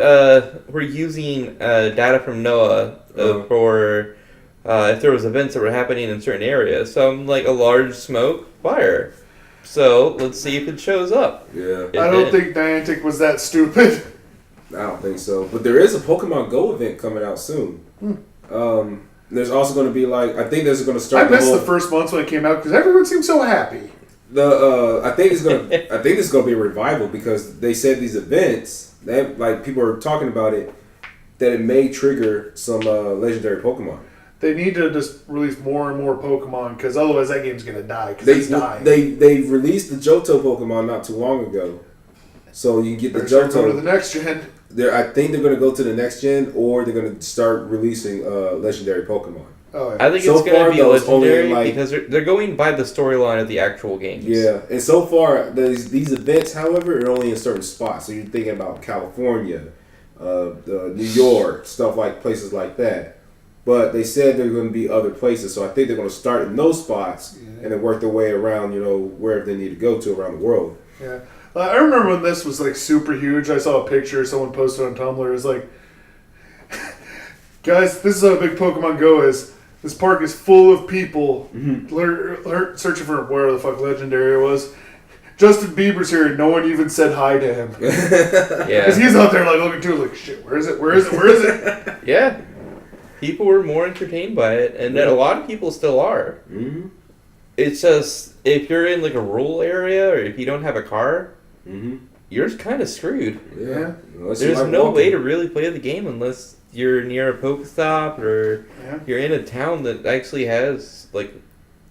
were using data from NOAA for if there was events that were happening in certain areas. Some like a large smoke, fire. So let's see if it shows up. Yeah. I don't think Niantic was that stupid. I don't think so. But there is a Pokemon Go event coming out soon. There's also going to be I think there's going to start. I missed the first months when it came out because everyone seemed so happy. I think it's going to be a revival because they said these events that people are talking about it that it may trigger some legendary Pokemon. They need to just release more and more Pokemon because otherwise that game's gonna die. Because it's dying. They released the Johto Pokemon not too long ago, so you can get the Johto. Go to the next gen. I think they're going to go to the next gen, or they're going to start releasing legendary Pokemon. Oh, yeah. I think So it's going far, to be those legendary only, because they're going by the storyline of the actual games. Yeah, and so far these events, however, are only in certain spots. So you're thinking about California, New York, places like that. But they said there are going to be other places, so I think they're going to start in those spots and then work their way around, wherever they need to go to around the world. Yeah. I remember when this was super huge. I saw a picture someone posted on Tumblr. It was like, guys, this is how big Pokemon Go is. This park is full of people searching for where the fuck Legendary was. Justin Bieber's here and no one even said hi to him. Yeah. Because he's out there looking too shit, where is it? Where is it? Where is it? Yeah. People were more entertained by it, and a lot of people still are. Mm-hmm. It's just, if you're in a rural area or if you don't have a car, you're kind of screwed. Yeah. There's no way to really play the game unless you're near a Pokestop or you're in a town that actually has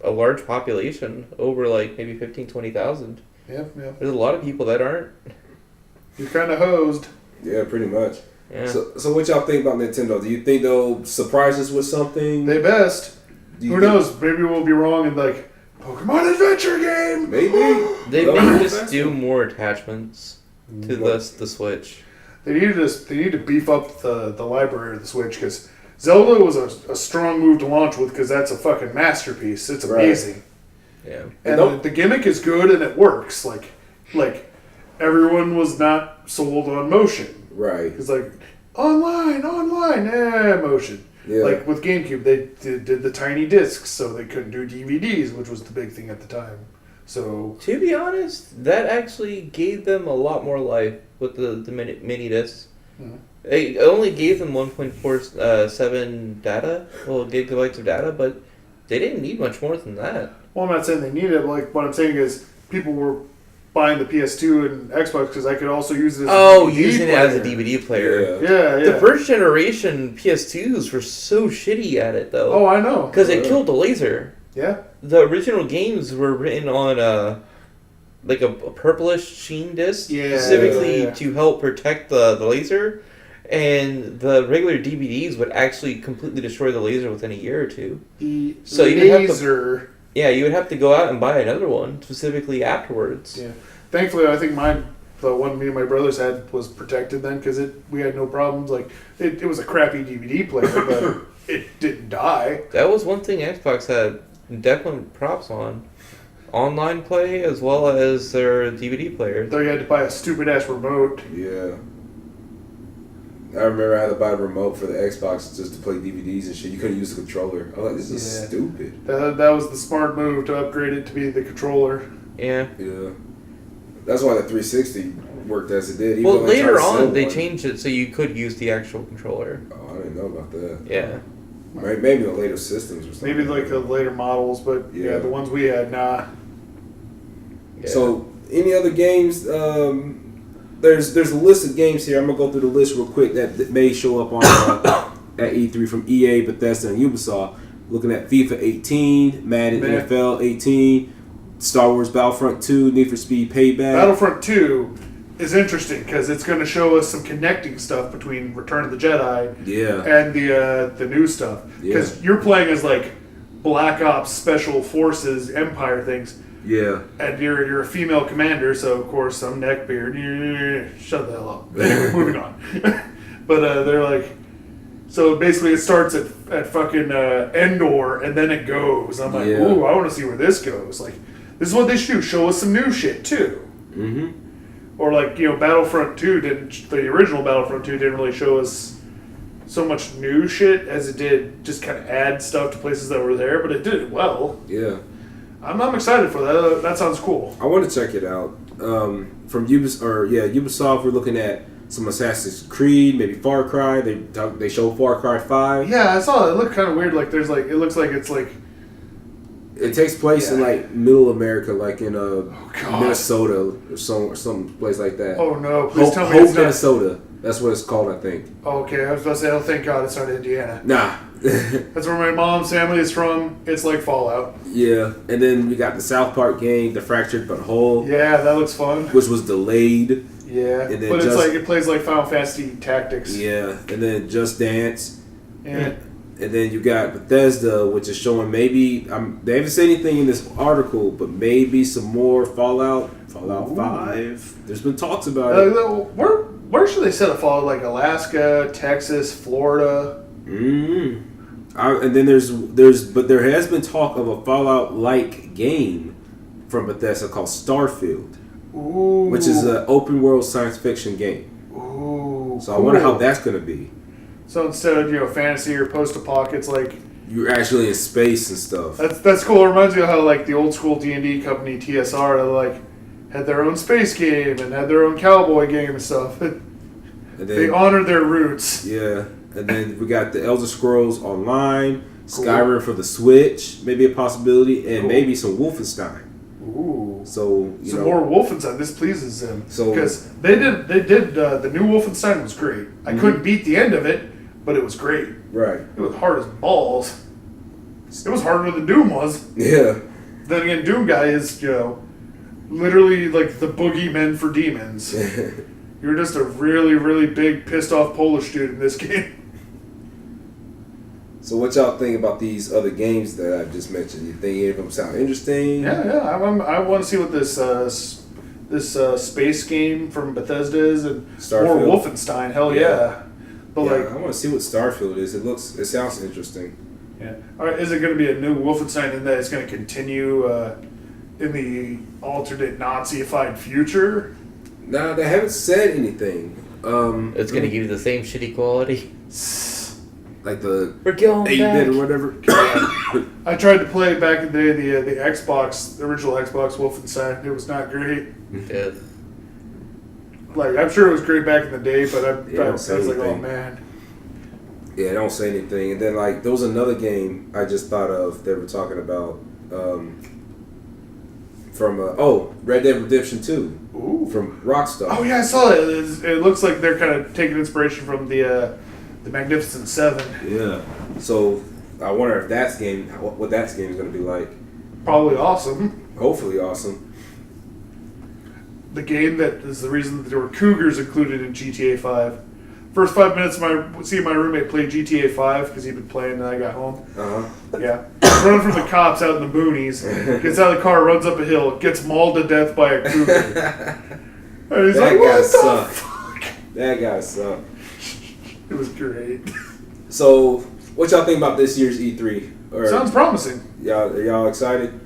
a large population over maybe 15,000, 20,000. Yeah. There's a lot of people that aren't. You're kind of hosed. Yeah, pretty much. Yeah. So what y'all think about Nintendo? Do you think they'll surprise us with something? They best. Who knows? Maybe we'll be wrong in Pokemon Adventure game. Maybe They may just do more attachments to the Switch. They need to beef up the library of the Switch because Zelda was a strong move to launch with because that's a fucking masterpiece. It's amazing. Yeah. And the gimmick is good and it works. Like everyone was not sold on motion. Right. It's online, motion. Yeah. Like with GameCube, they did the tiny discs, so they couldn't do DVDs, which was the big thing at the time. So to be honest, that actually gave them a lot more life with the mini discs. Mm-hmm. It only gave them 1.47 gigabytes of data, but they didn't need much more than that. Well, I'm not saying they need it, but what I'm saying is people were buying the PS2 and Xbox because I could also use it as a DVD using player. it as a DVD player. Yeah. The first generation PS2s were so shitty at it, though. Oh, I know. Because it killed the laser. Yeah. The original games were written on a purplish sheen disc, specifically to help protect the laser. And the regular DVDs would actually completely destroy the laser within a year or two. The laser. You would have to go out and buy another one specifically afterwards. Yeah. Thankfully, I think the one me and my brothers had was protected then because we had no problems. It was a crappy DVD player, but it didn't die. That was one thing Xbox had definitely props on. Online play as well as their DVD player. Though you had to buy a stupid ass remote. Yeah. I remember I had to buy a remote for the Xbox just to play DVDs and shit. You couldn't use the controller. I was like, this is stupid. That was the smart move to upgrade it to be the controller. Yeah. Yeah. That's why the 360 worked as it did. Well, later on, they changed it so you could use the actual controller. Oh, I didn't know about that. Yeah. Maybe the later systems or something. Maybe the later models, but the ones we had, nah. Yeah. So, any other games? There's a list of games here. I'm gonna go through the list real quick that may show up on at E3 from EA, Bethesda, and Ubisoft. Looking at FIFA 18, Madden NFL 18, Star Wars Battlefront 2, Need for Speed Payback. Battlefront 2 is interesting because it's going to show us some connecting stuff between Return of the Jedi and the new stuff. Because you're playing as like Black Ops Special Forces Empire things. Yeah. And you're a female commander, so of course some neckbeard. Shut the hell up. Anyway, moving on. But they're like, so basically it starts at fucking Endor and then it goes. I'm like, ooh, I want to see where this goes. Like, this is what they should do. Show us some new shit too. Mm-hmm. Or like, Battlefront 2 the original Battlefront 2 didn't really show us so much new shit as it did just kind of add stuff to places that were there, but it did it well. Yeah. I'm excited for that. That sounds cool. I want to check it out. From Ubisoft, we're looking at some Assassin's Creed, maybe Far Cry. They show Far Cry 5. Yeah, I saw it. It looked kind of weird. Like it looks like it's like. It takes place in like middle America, like in Minnesota or some place like that. Oh no! Please tell me Hope, it's not. Minnesota. That's what it's called, I think. Okay, I was about to say, oh, thank God it's not Indiana. Nah. That's where my mom's family is from. It's like Fallout. Yeah, and then we got the South Park game, The Fractured But Whole. Yeah, that looks fun. Which was delayed. Yeah, and then but it's like it plays like Final Fantasy Tactics. Yeah, and then Just Dance. Yeah. And then you got Bethesda, which is showing maybe they haven't said anything in this article, but maybe some more Fallout 5. There's been talks about it. Where should they set a Fallout? Like Alaska, Texas, Florida. And then there has been talk of a Fallout-like game from Bethesda called Starfield, which is an open-world science fiction game. Ooh, so I wonder how that's going to be. So instead of fantasy or post-apoc, it's like you're actually in space and stuff. That's cool. It reminds me of how like the old school D&D company TSR like had their own space game and had their own cowboy game and stuff. And then, they honored their roots. Yeah, and then we got the Elder Scrolls Online, Skyrim for the Switch, maybe a possibility, and maybe some Wolfenstein. Ooh. So some more Wolfenstein. This pleases them. So because they did the new Wolfenstein was great. I couldn't beat the end of it, but it was great. Right. It was hard as balls. It was harder than Doom was. Yeah. Then again, Doom guy is literally like the boogeyman for demons. You're just a really, really big pissed off Polish dude in this game. So what y'all think about these other games that I just mentioned? You think any of them sound interesting? Yeah. I want to see what this space game from Bethesda is and Starfield. more Wolfenstein. Hell yeah. But I want to see what Starfield is. It sounds interesting. Yeah. All right. Is it going to be a new Wolfenstein in that it's going to continue in the alternate Nazi-ified future? Nah, they haven't said anything. It's going to give you the same shitty quality. Like the 8-bit or whatever. I tried to play back in the day the Xbox, the original Xbox Wolfenstein. It was not great. Yeah. Like I'm sure it was great back in the day, but I was like, anything. oh man. Yeah, they don't say anything. And then like there was another game I just thought of. They were talking about from Red Dead Redemption 2. Ooh. From Rockstar. Oh yeah, I saw it. It looks like they're kind of taking inspiration from the Magnificent Seven. Yeah. So I wonder if what that game is going to be like. Probably awesome. Hopefully awesome. The game that is the reason that there were cougars included in GTA 5. First 5 minutes, seeing my roommate play GTA 5 because he'd been playing and I got home. Yeah. Running from the cops out in the boonies. Gets out of the car, runs up a hill, gets mauled to death by a cougar. And he's like, what the fuck? That guy sucked. It was great. So, what y'all think about this year's E3? Sounds promising. Are y'all excited?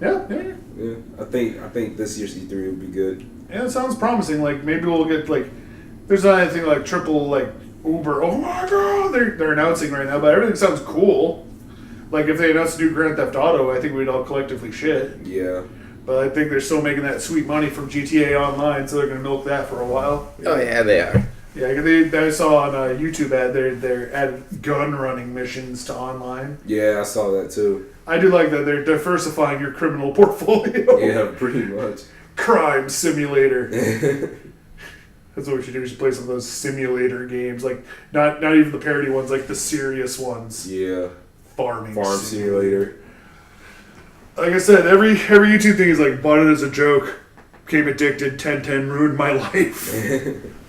Yeah. Yeah. I think this year's E3 will be good. Yeah, it sounds promising. Like maybe we'll get there's not anything like triple Uber. Oh my god, they're announcing right now, but everything sounds cool. Like if they announce a new Grand Theft Auto, I think we'd all collectively shit. Yeah. But I think they're still making that sweet money from GTA Online, so they're gonna milk that for a while. Oh yeah, they are. Yeah, I saw on a YouTube ad they're added gun running missions to online. Yeah, I saw that too. I do like that they're diversifying your criminal portfolio. Yeah, pretty much. crime simulator. That's what we should do. We should play some of those simulator games, like not even the parody ones, like the serious ones. Yeah. Farm Simulator. Like I said, every YouTube thing is like bought it as a joke, became addicted, 10-10 ruined my life.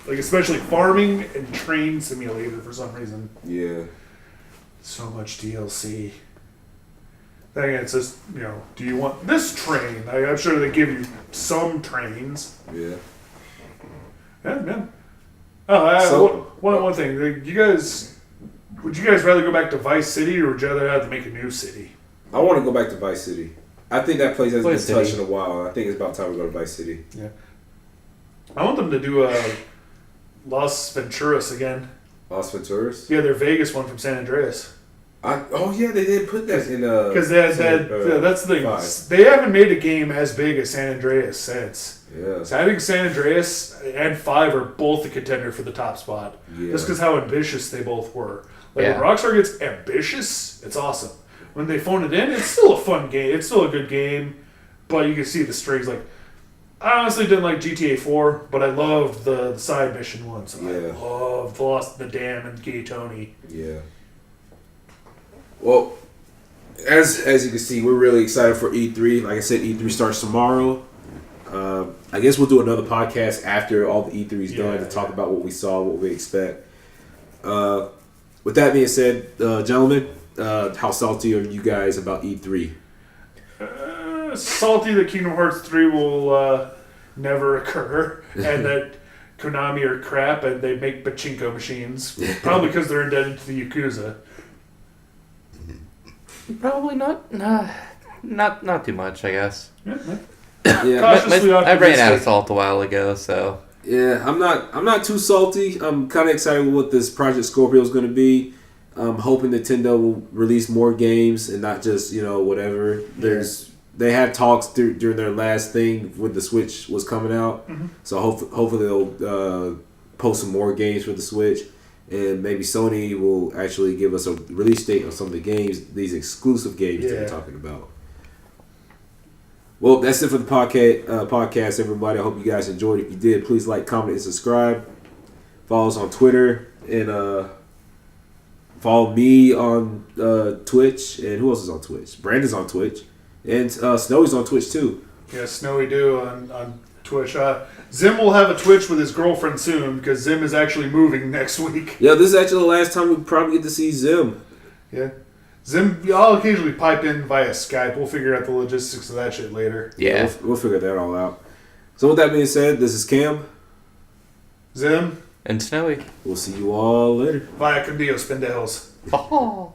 Like especially farming and train simulator for some reason. Yeah. So much DLC. Then it's just, do you want this train? I'm sure they give you some trains. Yeah. Yeah. Oh, one thing. Would you guys rather go back to Vice City, or would you rather have to make a new city? I want to go back to Vice City. I think that place hasn't Vice been touched City. in a while. I think it's about time we go to Vice City. Yeah. I want them to do Las Venturas again. Las Venturas? Yeah, their Vegas one from San Andreas. Yeah, they did put that in. Because that's the thing. 5. They haven't made a game as big as San Andreas since. Yeah. So I think San Andreas and 5 are both a contender for the top spot. Yeah. Just because how ambitious they both were. Like Yeah. when Rockstar gets ambitious, it's awesome. When they phone it in, it's still a fun game. It's still a good game, but you can see the strings. Like, I honestly didn't like GTA 4, but I loved the side mission ones. Yeah. I loved Lost in the Dam and Gay Tony. Yeah. Well, as you can see, we're really excited for E3. Like I said, E3 starts tomorrow. I guess we'll do another podcast after all the E3 is done to talk about what we saw, what we expect. With that being said, gentlemen, how salty are you guys about E3? Salty that Kingdom Hearts 3 will never occur, and that Konami are crap and they make pachinko machines. Probably because they're indebted to the Yakuza. Probably not. Not too much, I guess. Yeah, Cautiously I ran out of optimistic. salt a while ago, so yeah. I'm not too salty. I'm kind of excited with what this Project Scorpio is going to be. I'm hoping Nintendo will release more games and not just whatever. They had talks during their last thing when the Switch was coming out, so hopefully they'll post some more games for the Switch, and maybe Sony will actually give us a release date on some of the games, these exclusive games that we're talking about. Well, that's it for the podcast, everybody. I hope you guys enjoyed. If you did, please like, comment, and subscribe. Follow us on Twitter, and follow me on Twitch. And who else is on Twitch? Brandon's on Twitch. And Snowy's on Twitch, too. Yeah, Snowy Do on Twitch. Zim will have a Twitch with his girlfriend soon, because Zim is actually moving next week. Yeah, this is actually the last time we probably get to see Zim. Yeah. Zim, I'll occasionally pipe in via Skype. We'll figure out the logistics of that shit later. yeah. We'll figure that all out. So with that being said, this is Cam. Zim, And Snowy. We'll see you all later. via con Dios, pendejos. Oh.